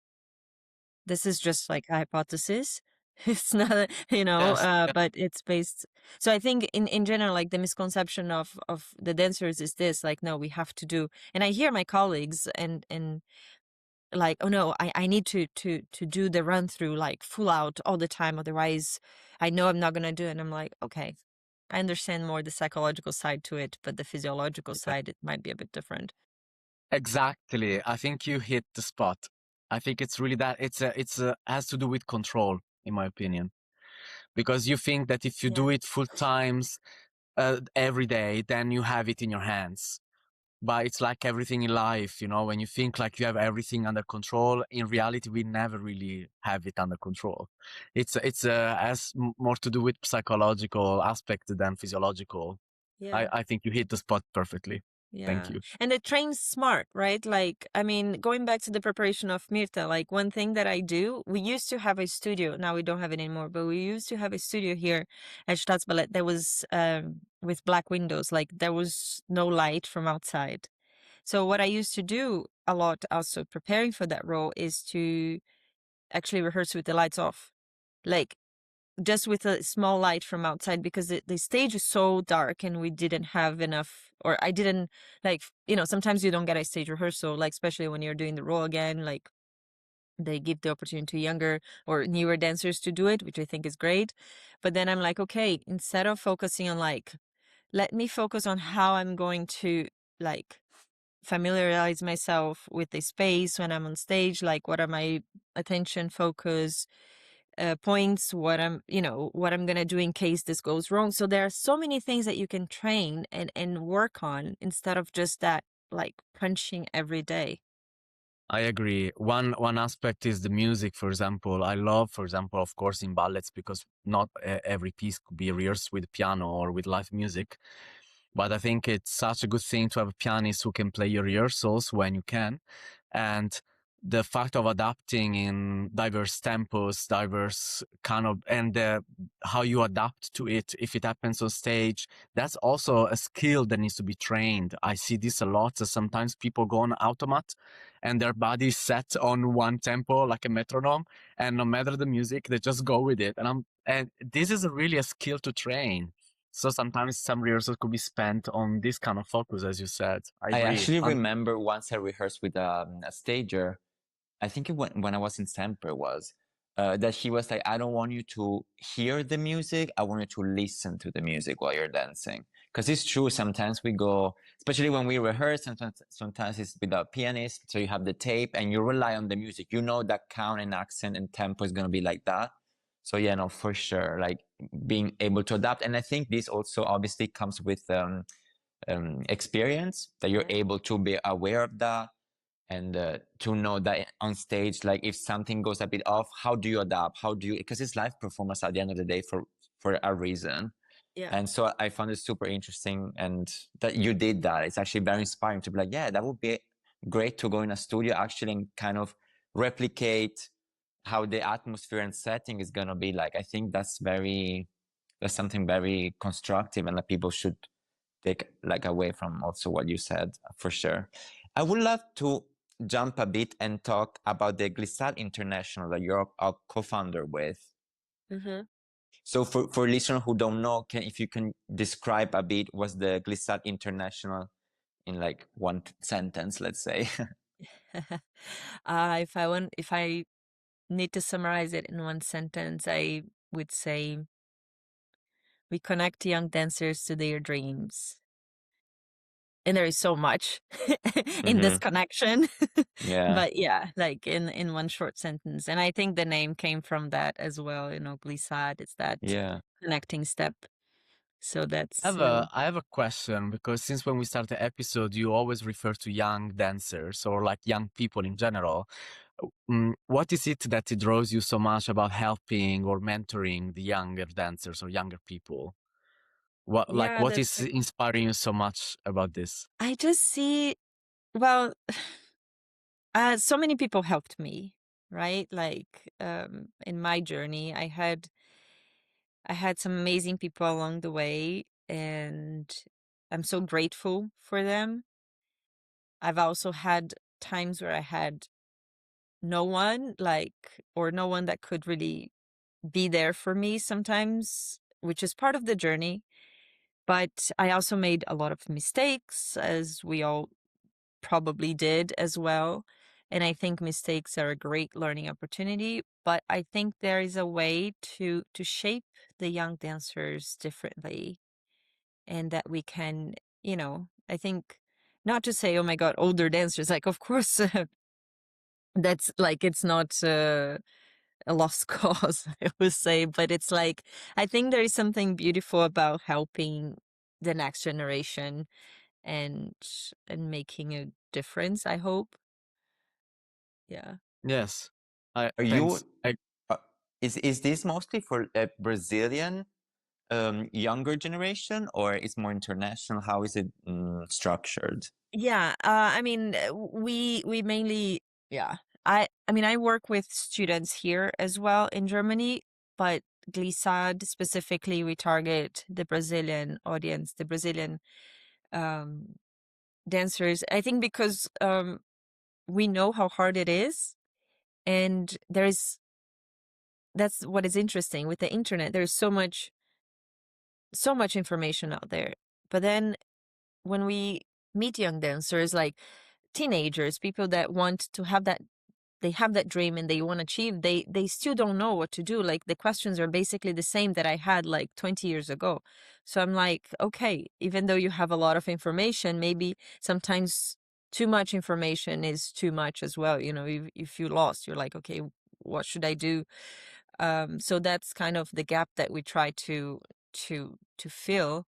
This is just like a hypothesis. It's not, Yes. but it's based. So I think in general, like the misconception of the dancers is this, like, no, we have to do, and I hear my colleagues and like, oh no, I need to do the run through like full out all the time. Otherwise I know I'm not gonna do it. And I'm like, okay, I understand more the psychological side to it, but the physiological side, it might be a bit different. Exactly. I think you hit the spot. I think it's really that has to do with control, in my opinion, because you think that if you Yeah. do it full times every day, then you have it in your hands. But it's like everything in life, when you think like you have everything under control, in reality, we never really have it under control. It's has more to do with psychological aspect than physiological. Yeah. I think you hit the spot perfectly. Thank Yeah. you. And it trains smart, right? Like, I mean, going back to the preparation of Mirta, like one thing that I do, we used to have a studio. Now we don't have it anymore, but we used to have a studio here at Staatsballet that was with black windows. Like there was no light from outside. So what I used to do a lot also preparing for that role is to actually rehearse with the lights off. Like just with a small light from outside, because the stage is so dark and we didn't have enough, or I didn't, like, sometimes you don't get a stage rehearsal, like especially when you're doing the role again, like they give the opportunity to younger or newer dancers to do it, which I think is great. But then I'm like, okay, instead of focusing on like, let me focus on how I'm going to like familiarize myself with the space when I'm on stage, like what are my attention focus points, what I'm gonna do in case this goes wrong. So there are so many things that you can train and work on instead of just that like punching every day. I agree. One aspect is the music, for example. I love, for example, of course, in ballets, because not every piece could be rehearsed with piano or with live music. But I think it's such a good thing to have a pianist who can play your rehearsals when you can. And the fact of adapting in diverse tempos, diverse kind of, and how you adapt to it if it happens on stage, that's also a skill that needs to be trained. I see this a lot. So sometimes people go on automat and their body is set on one tempo, like a metronome, and no matter the music, they just go with it. And this is really a skill to train. So sometimes some rehearsals could be spent on this kind of focus, as you said. I I agree. actually remember once I rehearsed with a stager. I think when I was in Semper was that he was like, I don't want you to hear the music. I want you to listen to the music while you're dancing. Because it's true, sometimes we go, especially when we rehearse, sometimes it's with a pianist. So you have the tape and you rely on the music. You know that count and accent and tempo is going to be like that. So yeah, no, for sure, like being able to adapt. And I think this also obviously comes with experience, that you're able to be aware of that. And to know that on stage, like if something goes a bit off, how do you adapt? How do you, because it's live performance at the end of the day for a reason. Yeah. And so I found it super interesting, and that you did that. It's actually very inspiring to be like, yeah, that would be great to go in a studio actually and kind of replicate how the atmosphere and setting is going to be like. I think that's something very constructive, and that people should take like away from also what you said, for sure. I would love to jump a bit and talk about the Glissade International that you're a co-founder with. Mm-hmm. So for listeners who don't know, if you can describe a bit what's the Glissade International in like one sentence, let's say. If I need to summarize it in one sentence, I would say we connect young dancers to their dreams. And there is so much in this connection. Yeah. But yeah, like in one short sentence. And I think the name came from that as well, Glissade. It's that connecting step. So that's I have a question, because since when we start the episode, you always refer to young dancers or like young people in general. What is it that it draws you so much about helping or mentoring the younger dancers or younger people? What is inspiring you so much about this? I just see, well, so many people helped me, right? Like in my journey, I had some amazing people along the way, and I'm so grateful for them. I've also had times where I had no one, or no one that could really be there for me sometimes, which is part of the journey. But I also made a lot of mistakes, as we all probably did as well. And I think mistakes are a great learning opportunity, but I think there is a way to shape the young dancers differently, and that we can, I think, not to say, oh my God, older dancers, like, of course, that's like, it's not a lost cause, I would say, but it's like, I think there is something beautiful about helping the next generation and making a difference, I hope. Yeah. Yes. Are you, is this mostly for a Brazilian younger generation, or it's more international? How is it structured? Yeah, I mean, we mainly, yeah. I work with students here as well in Germany, but Glissade specifically, we target the Brazilian audience, the Brazilian dancers. I think because we know how hard it is, and that's what is interesting with the internet. There's so much information out there, but then when we meet young dancers, like teenagers, people that want to have that, they have that dream and they want to achieve, they still don't know what to do. Like the questions are basically the same that I had like 20 years ago. So I'm like, okay, even though you have a lot of information, maybe sometimes too much information is too much as well. If you lost, you're like, okay, what should I do? So that's kind of the gap that we try to fill,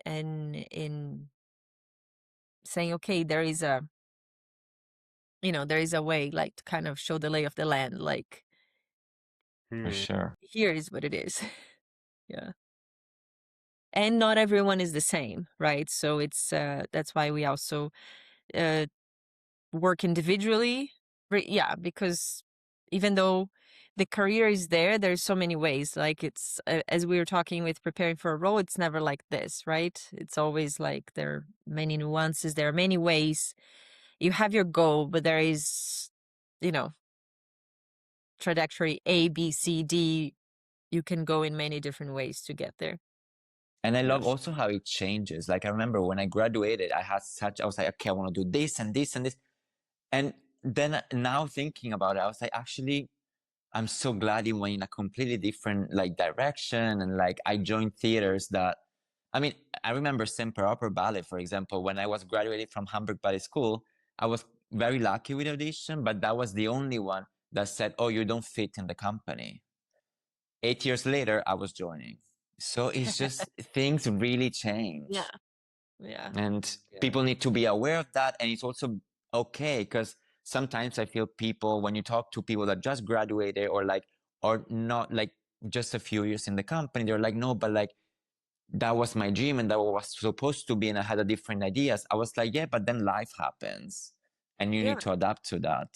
and in saying, okay, there is a way, like, to kind of show the lay of the land, like, For sure. here is what it is. Yeah. And not everyone is the same, right? So it's that's why we also work individually Yeah, because even though the career is there, there's so many ways. Like it's as we were talking with preparing for a role, it's never like this, right? It's always like there are many nuances, there are many ways. You have your goal, but there is, you know, trajectory A, B, C, D. You can go in many different ways to get there. And I love Yes. also how it changes. Like I remember when I graduated, I was like, okay, I want to do this and this and this. And then now thinking about it, I was like, actually, I'm so glad it went in a completely different like direction. And like I joined theaters that, I mean, I remember Semper Opera Ballet, for example, when I was graduated from Hamburg Ballet School, I was very lucky with audition, but that was the only one that said, oh, you don't fit in the company. 8 years later, I was joining. So it's just things really change. Yeah. And people need to be aware of that. And it's also okay because sometimes I feel people, when you talk to people that just graduated or not like just a few years in the company, they're like, no, but like that was my dream and that was supposed to be. And I had a different ideas. I was like, yeah, but then life happens and you need to adapt to that.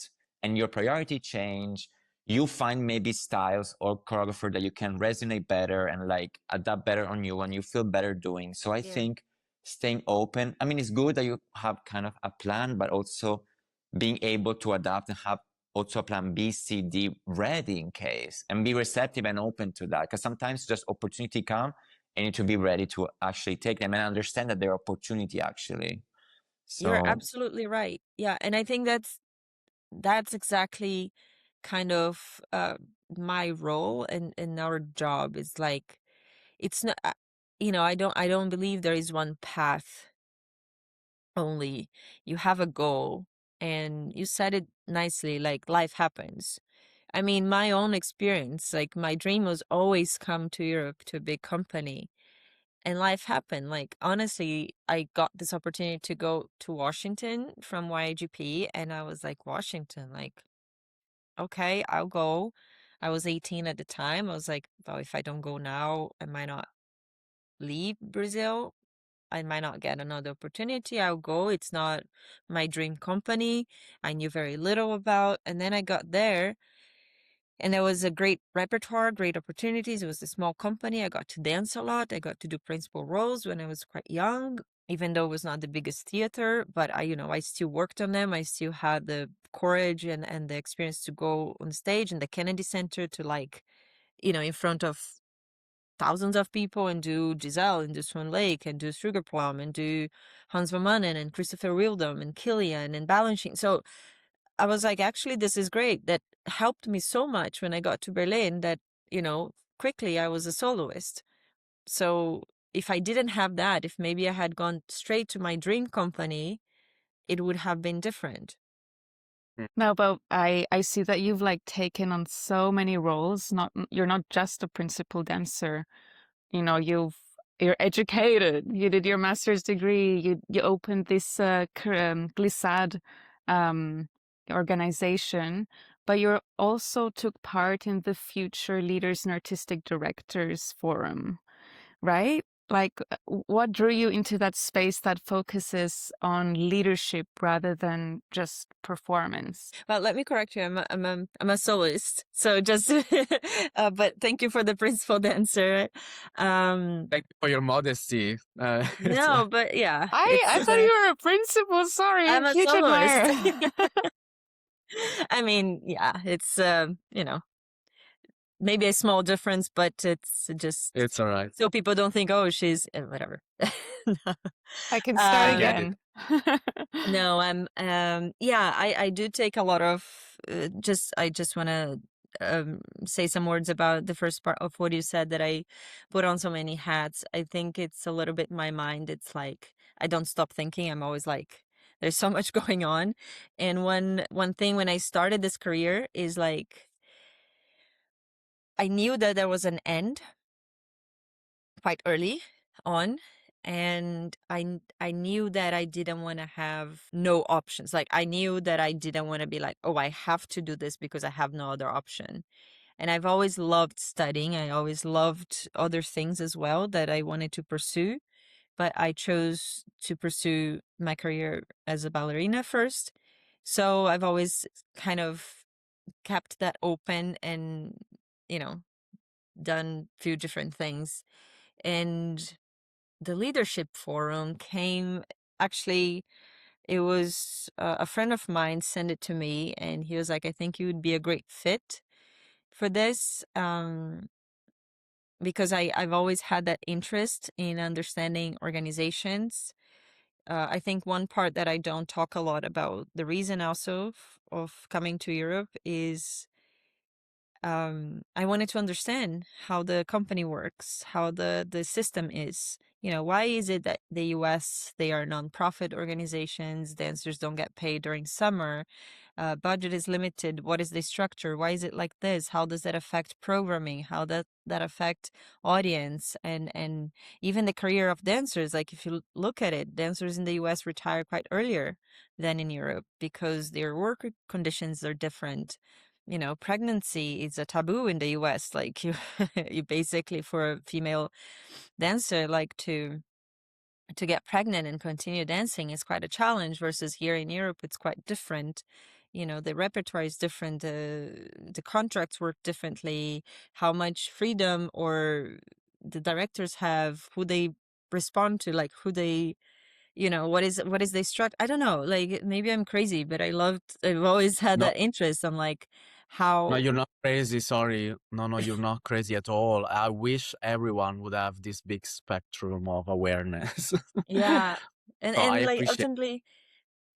And your priority change. You find maybe styles or choreographer that you can resonate better and like adapt better on you and you feel better doing. So I think staying open, I mean, it's good that you have kind of a plan, but also being able to adapt and have also a plan B, C, D ready in case and be receptive and open to that. Because sometimes just opportunity come and you need to be ready to actually take them and understand that they're opportunity actually. You're So absolutely right. Yeah. And I think that's exactly kind of my role in our job. Is like it's not I don't believe there is one path only. You have a goal, and you said it nicely, like life happens. I mean, my own experience, like my dream was always come to Europe to a big company, and life happened. Like honestly, I got this opportunity to go to Washington from YGP, and I was like, Washington, like, okay, I'll go. I was 18 at the time. I was like, well, if I don't go now, I might not leave Brazil. I might not get another opportunity. I'll go. It's not my dream company. I knew very little about. And then I got there, and there was a great repertoire, great opportunities. It was a small company. I got to dance a lot. I got to do principal roles when I was quite young, even though it was not the biggest theater, but I still worked on them. I still had the courage and the experience to go on stage in the Kennedy Center to like, in front of thousands of people and do Giselle and do Swan Lake and do Sugar Plum and do Hans van Manen and Christopher Wildum and Killian and Balanchine. So I was like, actually, this is great. That helped me so much when I got to Berlin that, quickly I was a soloist. So if I didn't have that, if maybe I had gone straight to my dream company, it would have been different. No, but I see that you've like taken on so many roles. You're not just a principal dancer. You're educated. You did your master's degree. You opened this Glissade organization, but you also took part in the Future Leaders and Artistic Directors Forum, right? Like, what drew you into that space that focuses on leadership rather than just performance? Well, let me correct you. I'm a soloist. So just, but thank you for the principal dancer. Thank you for your modesty. No, but yeah, I thought you were a principal. Sorry, I'm a huge soloist. admirer. I mean, yeah, it's, maybe a small difference, but it's just It's all right. so people don't think, oh, she's whatever. I can start I get again. No, I do take a lot of I just want to say some words about the first part of what you said, that I put on so many hats. I think it's a little bit my mind. It's like I don't stop thinking. I'm always like, there's so much going on. And one thing when I started this career is like, I knew that there was an end quite early on, and I knew that I didn't want to have no options. Like I knew that I didn't want to be like, oh, I have to do this because I have no other option. And I've always loved studying. I always loved other things as well that I wanted to pursue, but I chose to pursue my career as a ballerina first. So I've always kind of kept that open and, you know, done a few different things. And the leadership forum came, actually, it was a friend of mine sent it to me, and he was like, I think you would be a great fit for this. Because I've always had that interest in understanding organizations. I think one part that I don't talk a lot about, the reason also of coming to Europe is I wanted to understand how the company works, how the system is. You know, why is it that the US, they are nonprofit organizations, dancers don't get paid during summer, budget is limited, what is the structure, why is it like this, how does that affect programming, how that affect audience, and even the career of dancers. Like if you look at it, dancers in the US retire quite earlier than in Europe because their work conditions are different. You know, pregnancy is a taboo in the US. Like you basically, for a female dancer, like to get pregnant and continue dancing is quite a challenge, versus here in Europe it's quite different. You know, the repertoire is different, the contracts work differently, how much freedom or the directors have, who they respond to, like who they, you know, what is the structure. I don't know, like maybe I'm crazy, but I've always had No, that interest. I'm like, no, how. you're not crazy. Sorry. No, you're not crazy at all. I wish everyone would have this big spectrum of awareness. Yeah. So I And like appreciate. ultimately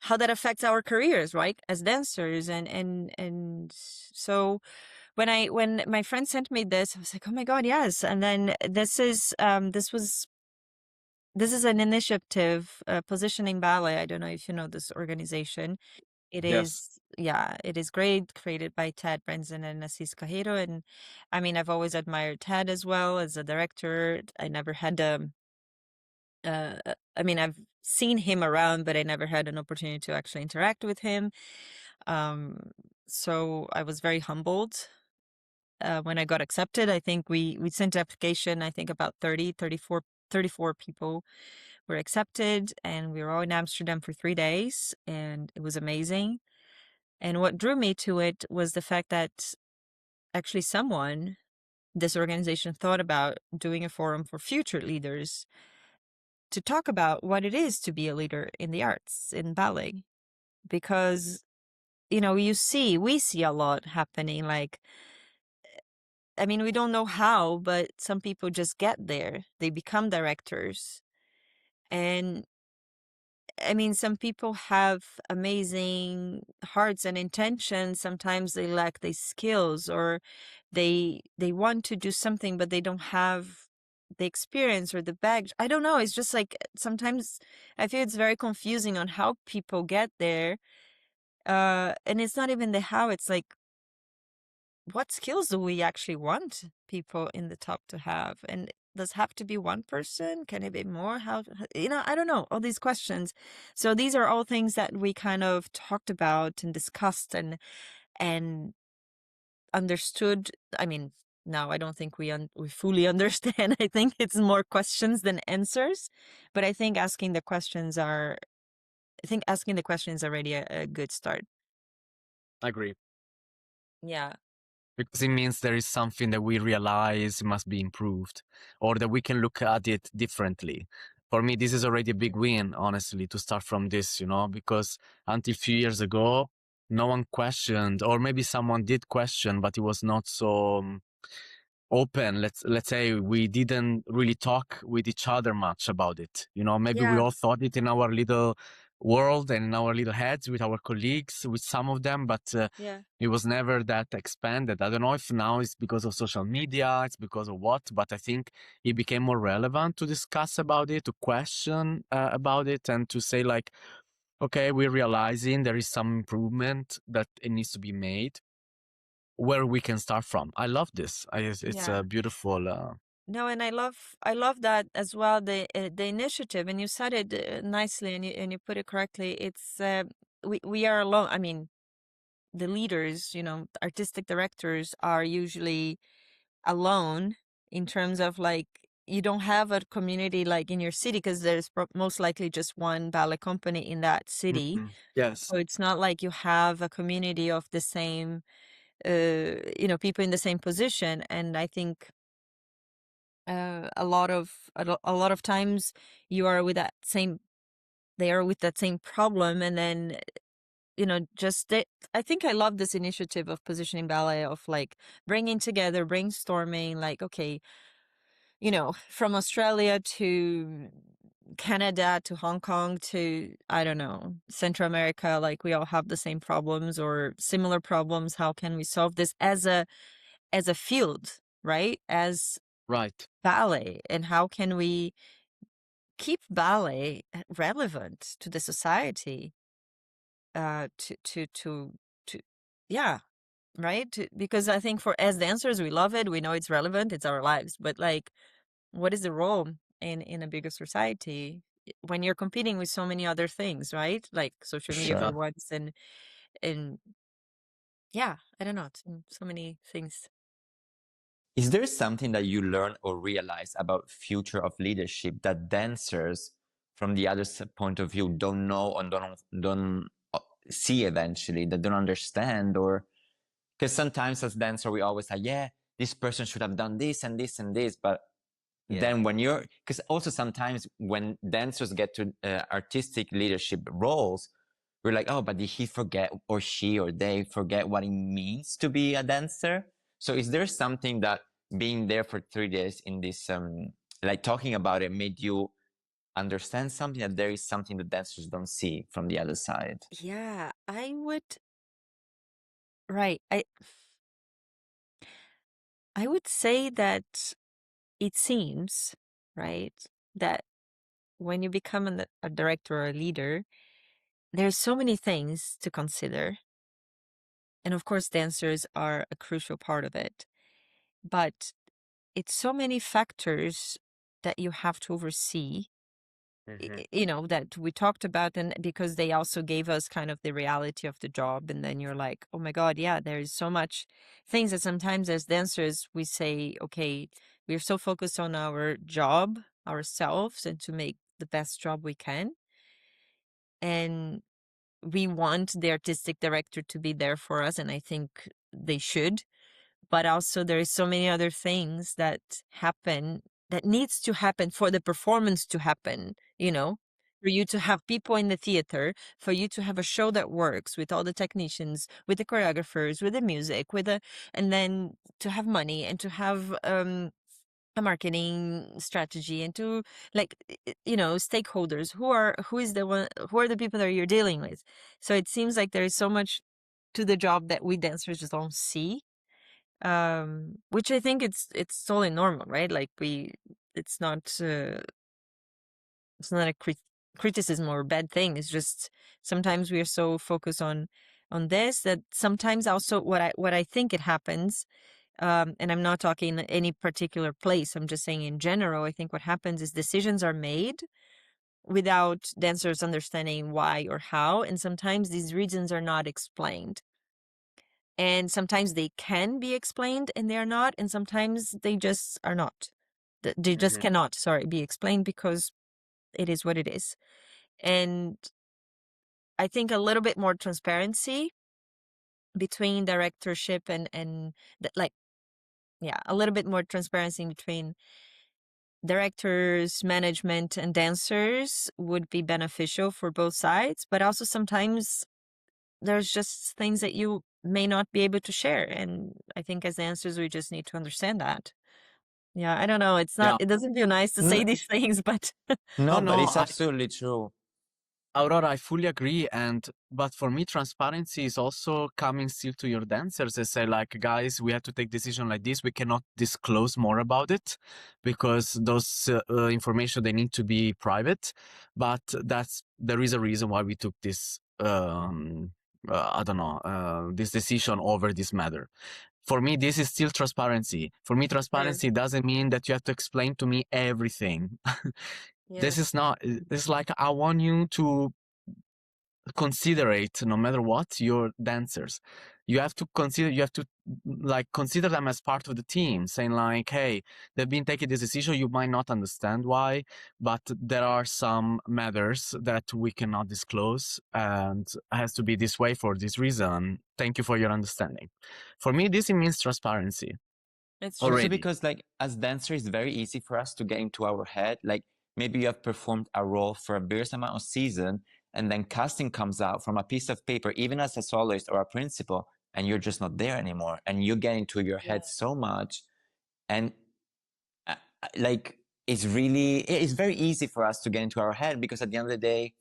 how that affects our careers, right, as dancers. And so when my friend sent me this, I was like, oh my God, yes. And then this is an initiative, Positioning Ballet. I don't know if you know this organization. It Yes. is, yeah, it is great, created by Ted Brenson and Assis Cajero. And I mean, I've always admired Ted as well as a director. I never had I mean, I've seen him around, but I never had an opportunity to actually interact with him. So I was very humbled when I got accepted. I think we sent application, I think about 34 people were accepted, and we were all in Amsterdam for 3 days, and it was amazing. And what drew me to it was the fact that actually this organization thought about doing a forum for future leaders to talk about what it is to be a leader in the arts, in ballet. Because, you know, we see a lot happening. Like, I mean, we don't know how, but some people just get there. They become directors. And I mean, some people have amazing hearts and intentions. Sometimes they lack the skills, or they want to do something, but they don't have the experience or the baggage. I don't know. It's just like sometimes I feel it's very confusing on how people get there. And it's not even the how, it's like, what skills do we actually want people in the top to have? And does have to be one person? Can it be more? How, you know, I don't know, all these questions. So these are all things that we kind of talked about and discussed and understood. I mean, now I don't think we fully understand. I think it's more questions than answers, but I think asking the questions is already a good start. I agree. Yeah. Because it means there is something that we realize must be improved, or that we can look at it differently. For me, this is already a big win, honestly, to start from this, because until a few years ago, no one questioned, or maybe someone did question, but it was not so open. Let's say we didn't really talk with each other much about it. Maybe we Yeah. all thought it in our little world and in our little heads with our colleagues, with some of them, but Yeah. it was never that expanded. I don't know if now it's because of social media, it's because of what, but I think it became more relevant to discuss about it, to question about it, and to say like, okay, we're realizing there is some improvement that it needs to be made, where we can start from. I love this. It's Yeah. a beautiful. No, and I love that as well, the initiative. And you said it nicely, and you put it correctly. It's we are alone. I mean, the leaders, you know, artistic directors are usually alone in terms of like you don't have a community like in your city, because there's most likely just one ballet company in that city. Yes. So it's not like you have a community of the same, people in the same position. And I think a lot of times you are with that same, they are with that same problem, and then I think I love this initiative of positioning ballet, of like bringing together, brainstorming, like, okay, from Australia to Canada to Hong Kong to, I don't know, Central America, like we all have the same problems or similar problems. How can we solve this as a field, right? As Right. ballet, and how can we keep ballet relevant to the society? To yeah, right? Because I think as dancers, we love it. We know it's relevant. It's our lives. But like, what is the role in a bigger society when you're competing with so many other things, right? Like social media for Sure. once, and yeah, I don't know, so many things. Is there something that you learn or realize about future of leadership that dancers from the other point of view don't know and don't see eventually, that don't understand? Or because sometimes as dancer we always say, yeah, this person should have done this and this and this, but then when you're, because also sometimes when dancers get to artistic leadership roles, we're like, oh, but did he forget, or she or they forget what it means to be a dancer? So is there something that being there for 3 days in this, like talking about it, made you understand something, that there is something that dancers don't see from the other side? Yeah, I would. Right. I would say that it seems, right, that when you become a director or a leader, there's so many things to consider. And of course, dancers are a crucial part of it. But it's so many factors that you have to oversee, that we talked about, and because they also gave us kind of the reality of the job. And then you're like, oh my God, yeah, there's so much things that sometimes as dancers, we say, okay, we're so focused on our job, ourselves, and to make the best job we can. And we want the artistic director to be there for us, and I think they should. But also there is so many other things that happen, that needs to happen for the performance to happen, for you to have people in the theater, for you to have a show that works with all the technicians, with the choreographers, with the music, and then to have money, and to have a marketing strategy, and to, like, stakeholders, who are the people that you're dealing with. So it seems like there is so much to the job that we dancers just don't see, which I think it's totally normal, right? Like it's not a criticism or a bad thing. It's just sometimes we are so focused on this, that sometimes also what I think it happens, and I'm not talking any particular place, I'm just saying in general, I think what happens is decisions are made without dancers understanding why or how, and sometimes these reasons are not explained. And sometimes they can be explained and they are not, and sometimes they just are not. They just cannot, be explained, because it is what it is. And I think a little bit more transparency between directorship and a little bit more transparency between directors, management, and dancers would be beneficial for both sides. But also sometimes there's just things that you may not be able to share. And I think as dancers, we just need to understand that. Yeah, I don't know. Yeah. It doesn't feel nice to say these things, but No, but No, it's absolutely true. Aurora, I fully agree. But for me, transparency is also coming still to your dancers and say, like, guys, we have to take decision like this. We cannot disclose more about it because those information, they need to be private. But there is a reason why we took this, I don't know, this decision over this matter. For me, this is still transparency. For me, transparency doesn't mean that you have to explain to me everything. This is not, it's like, I want you to considerate no matter what your dancers. You have to consider them as part of the team, saying like, hey, they've been taking this decision, you might not understand why, but there are some matters that we cannot disclose and has to be this way for this reason. Thank you for your understanding. For me, this means transparency. It's Also true. because like as dancers, it's very easy for us to get into our head. Like maybe you have performed a role for a various amount of season, and then casting comes out from a piece of paper, even as a soloist or a principal, and you're just not there anymore. And you get into your head so much. And like it's very easy for us to get into our head, because at the end of the day,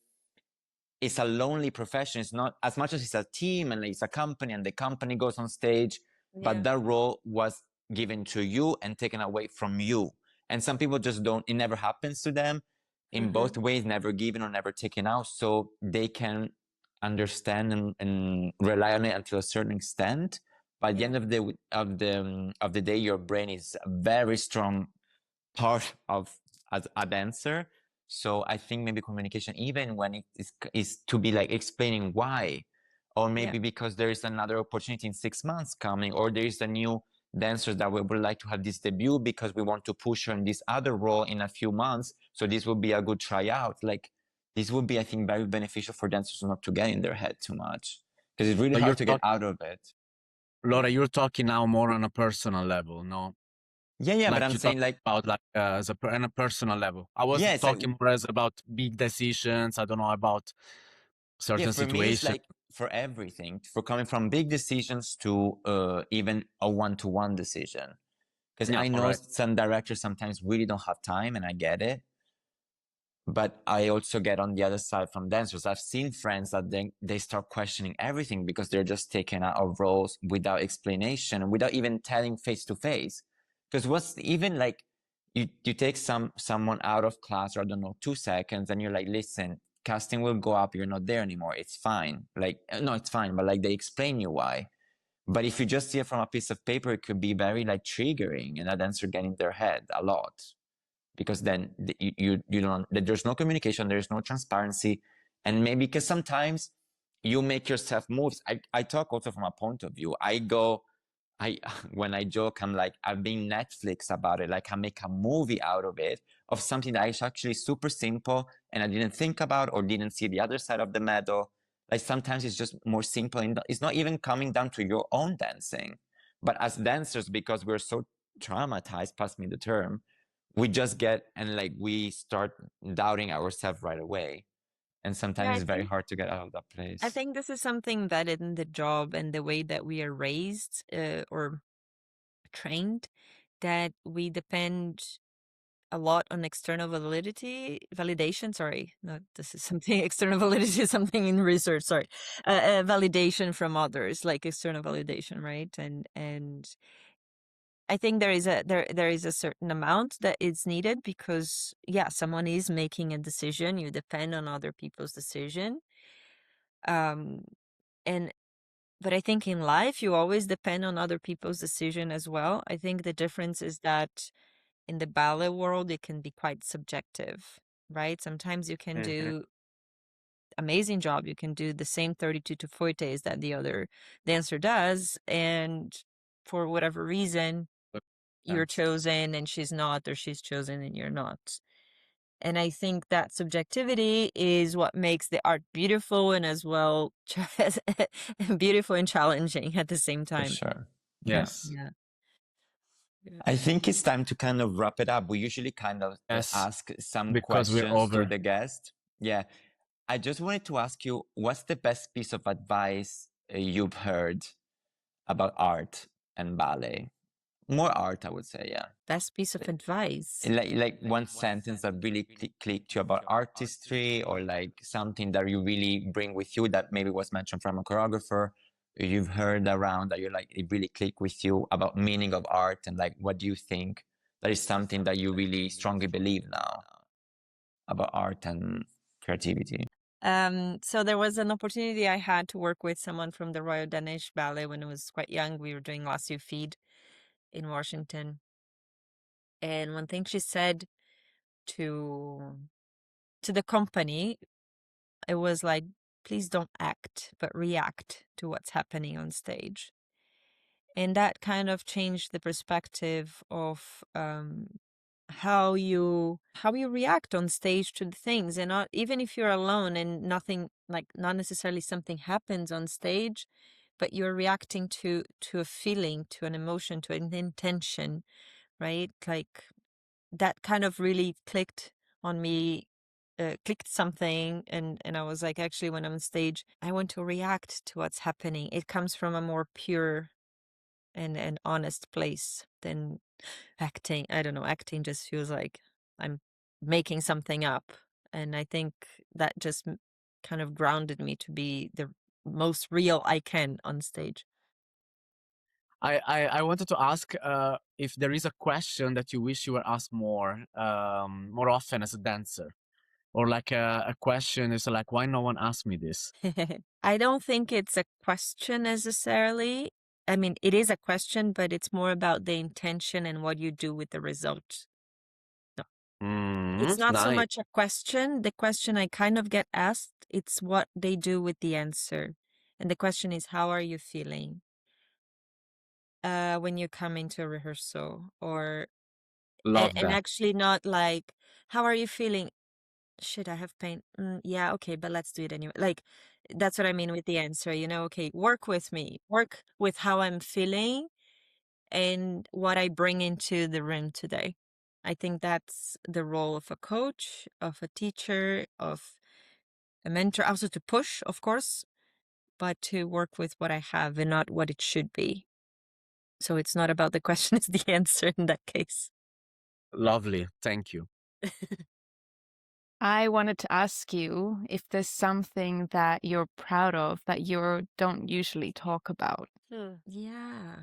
it's a lonely profession. It's not as much as it's a team and it's a company and the company goes on stage, but that role was given to you and taken away from you. And some people just don't, it never happens to them in both ways, never given or never taken out. So they can understand and rely on it until a certain extent. But at the end of the day, your brain is a very strong part of as a dancer. So I think maybe communication, even when it is to be like explaining why, or maybe because there is another opportunity in 6 months coming, or there is a new dancer that we would like to have this debut because we want to push her in this other role in a few months. So this will be a good tryout. Like this would be, I think, very beneficial for dancers not to get in their head too much, because it's really hard to get out of it. Laura, you're talking now more on a personal level, no? Yeah, Like but I'm saying like about like as on a personal level. I was yes, talking more as about big decisions. I don't know about certain for me, it's situations. like for everything, for coming from big decisions to even a one-to-one decision. Because I know some directors sometimes really don't have time, and I get it. But I also get on the other side from dancers. I've seen friends that they start questioning everything because they're just taken out of roles without explanation and without even telling face to face. Because what's even like, you take someone out of class, or I don't know, 2 seconds, and you're like, listen, casting will go up, you're not there anymore, it's fine. Like, no, it's fine, but like they explain you why. But if you just see it from a piece of paper, it could be very like triggering, and a dancer get in their head a lot, because then you don't, there's no communication, there's no transparency. And maybe because sometimes you make yourself moves. I talk also from a point of view. When I joke, I'm like, I've been Netflix about it. Like I make a movie out of it, of something that is actually super simple and I didn't think about or didn't see the other side of the medal. Like sometimes it's just more simple, and it's not even coming down to your own dancing. But as dancers, because we're so traumatized, pass me the term, we just get, and like we start doubting ourselves right away. And sometimes it's very hard to get out of that place. I think this is something embedded in the job and the way that we are raised or trained, that we depend a lot on external validation. Sorry, no, this is something external validity is something in research. Sorry, validation from others, like external validation, right? And I think there is a certain amount that is needed because someone is making a decision. You depend on other people's decision. And but I think in life you always depend on other people's decision as well. I think the difference is that in the ballet world it can be quite subjective, right? Sometimes you can do amazing job, you can do the same 32 to 40 that the other dancer does, and for whatever reason you're chosen and she's not, or she's chosen and you're not. And I think that subjectivity is what makes the art beautiful, and as well beautiful and challenging at the same time. For sure. Yes. Yeah. I think it's time to kind of wrap it up. We usually kind of ask some questions to the guest. Yeah. I just wanted to ask you, what's the best piece of advice you've heard about art and ballet? More art, I would say, yeah. Best piece of advice? Like one sentence that really clicked you about artistry, or like something that you really bring with you that maybe was mentioned from a choreographer you've heard around, that you're like, it really clicked with you about meaning of art, and like, what do you think that is something that you really strongly believe now about art and creativity? So there was an opportunity I had to work with someone from the Royal Danish Ballet when I was quite young. We were doing Lasso Feed in Washington. And one thing she said to the company, it was like, please don't act, but react to what's happening on stage. And that kind of changed the perspective of how you react on stage to the things. And not even if you're alone and nothing, like not necessarily something happens on stage, but you're reacting to a feeling, to an emotion, to an intention, right? Like that kind of really clicked on me, clicked something, and I was like, actually, when I'm on stage, I want to react to what's happening. It comes from a more pure and an honest place than acting. I don't know, acting just feels like I'm making something up, and I think that just kind of grounded me to be the most real I can on stage. I wanted to ask if there is a question that you wish you were asked more often as a dancer, or like a question is like, why no one asked me this? I don't think it's a question necessarily. I mean, it is a question, but it's more about the intention and what you do with the result. It's not so Nice. much a question. The question I kind of get asked, it's what they do with the answer. And the question is, how are you feeling when you come into a rehearsal? Or Love and that. actually not like, how are you feeling? Shit, I have pain. Yeah, okay, but let's do it anyway. Like, that's what I mean with the answer, okay, work with me, work with how I'm feeling and what I bring into the room today. I think that's the role of a coach, of a teacher, of a mentor, also to push, of course, but to work with what I have and not what it should be. So it's not about the question, it's the answer in that case. Lovely. Thank you. I wanted to ask you if there's something that you're proud of that you don't usually talk about. Yeah.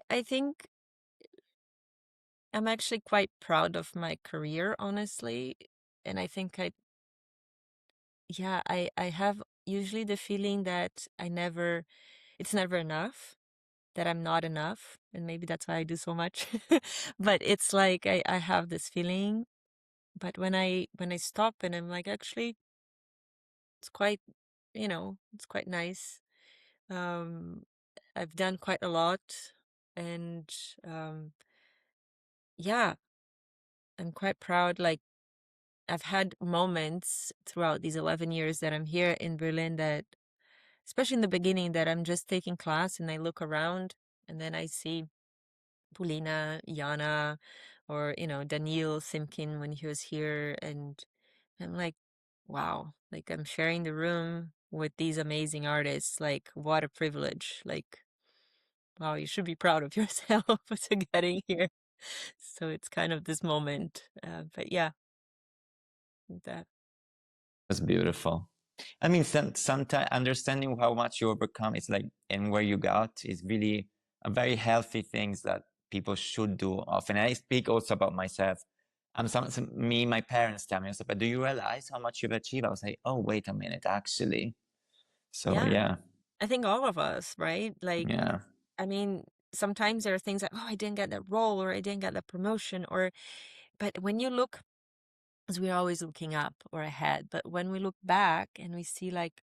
I think I'm actually quite proud of my career, honestly. And I think I have usually the feeling that it's never enough, that I'm not enough. And maybe that's why I do so much. But it's like I have this feeling. But when I stop and I'm like, actually, it's quite, it's quite nice. Um, I've done quite a lot. And yeah, I'm quite proud. Like, I've had moments throughout these 11 years that I'm here in Berlin that, especially in the beginning, that I'm just taking class and I look around and then I see Polina, Jana, or, Daniil Simkin when he was here. And I'm like, wow, like I'm sharing the room with these amazing artists. Like, what a privilege. Like, wow, you should be proud of yourself for getting here. So it's kind of this moment. But yeah, that. That's beautiful. I mean, sometimes understanding how much you overcome is like, and where you got is really a very healthy things that people should do often. I speak also about myself. My parents tell me, but do you realize how much you've achieved? I was like, oh, wait a minute, actually. So yeah, I think all of us, right? Like, yeah, I mean, sometimes there are things like, oh, I didn't get that role or I didn't get that promotion, but when you look, because we're always looking up or ahead, but when we look back and we see like,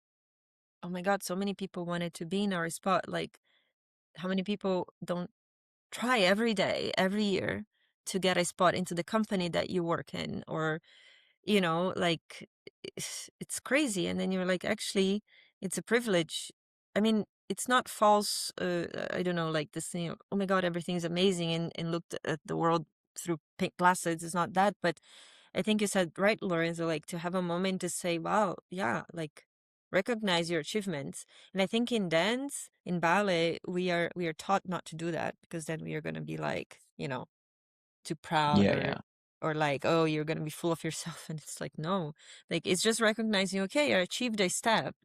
oh my God, so many people wanted to be in our spot. Like, how many people don't try every day, every year to get a spot into the company that you work in? Or, like, it's crazy. And then you're like, actually, it's a privilege. I mean, it's not false. I don't know, like this thing, oh my God, everything's amazing, and looked at the world through pink glasses. It's not that, but I think you said right, Lorenzo, like to have a moment to say, wow, yeah, like recognize your achievements. And I think in dance, in ballet, we are taught not to do that, because then we are going to be like, too proud, yeah. or like, oh, you're going to be full of yourself. And it's like, no, like it's just recognizing, okay, I achieved a step.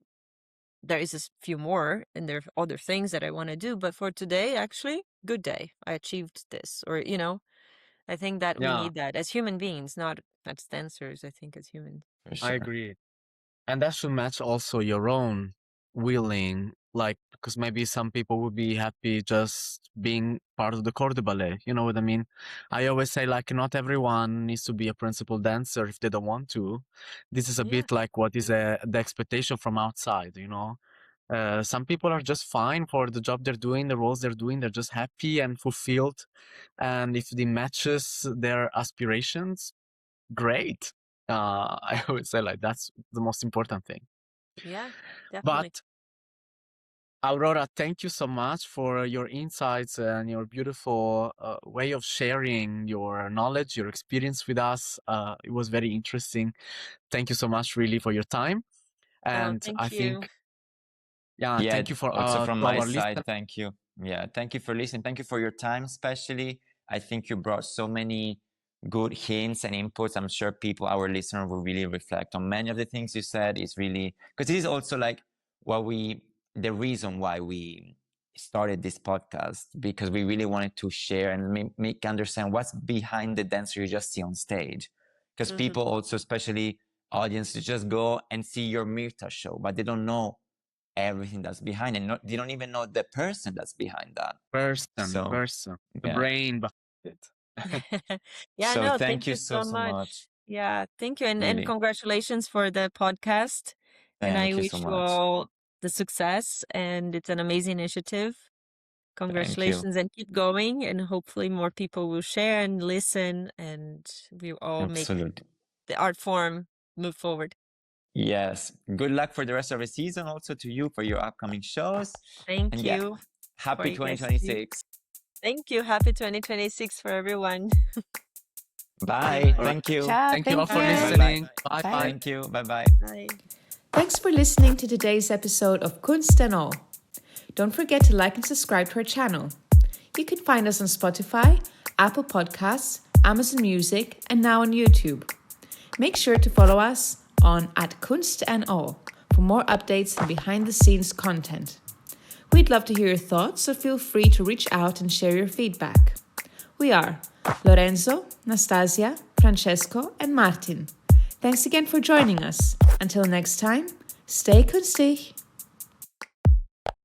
There is a few more and there are other things that I want to do, but for today, actually, good day, I achieved this. Or, I think that we Yeah, need that as human beings, not as dancers. I think as humans. For I sure. agree. And that should match also your own willing, like, because maybe some people would be happy just being part of the corps de ballet. You know what I mean? I always say, like, not everyone needs to be a principal dancer if they don't want to. This is a Yeah. bit like what is the expectation from outside, you know? Some people are just fine for the job they're doing, the roles they're doing. They're just happy and fulfilled. And if it matches their aspirations, great. I always say, like, that's the most important thing. Yeah, definitely. But Aurora, thank you so much for your insights and your beautiful way of sharing your knowledge, your experience with us. It was very interesting. Thank you so much, really, for your time. And I Thank you. think, yeah, Yeah, thank you for also from to my our side, listeners. thank you. Yeah, thank you for listening. Thank you for your time, especially. I think you brought so many good hints and inputs. I'm sure people, our listener, will really reflect on many of the things you said. Is really because it is also like the reason why we started this podcast, because we really wanted to share and make understand what's behind the dancer you just see on stage. Because people also, especially audiences, just go and see your Mirta show, but they don't know everything that's behind it. They don't even know the person that's behind that. So The yeah. brain behind it. Yeah, So no, thank thank you you so so much. much. Yeah, thank you. And Really. congratulations for the podcast. And I Thank you so wish you much. all the success. And it's an amazing initiative. Thank you. Congratulations and keep going. And hopefully more people will share and listen and we all make Absolutely. the art form move forward. Yes. Good luck for the rest of the season, also to you for your upcoming shows. Thank And yeah, you for happy you guys too. 2026. Thank you. Happy 2026 for everyone. Bye. All right. Thank you. Ciao, Thank you all thank for you. Bye-bye. listening. Bye Bye. bye. Thank you. Bye-bye. Bye. Thanks for listening to today's episode of Kunst and All. Don't forget to like and subscribe to our channel. You can find us on Spotify, Apple Podcasts, Amazon Music, and now on YouTube. Make sure to follow us on @Kunst and All for more updates and behind-the-scenes content. We'd love to hear your thoughts, so feel free to reach out and share your feedback. We are Lorenzo, Nastasia, Francesco, and Martin. Thanks again for joining us. Until next time, stay kunstig!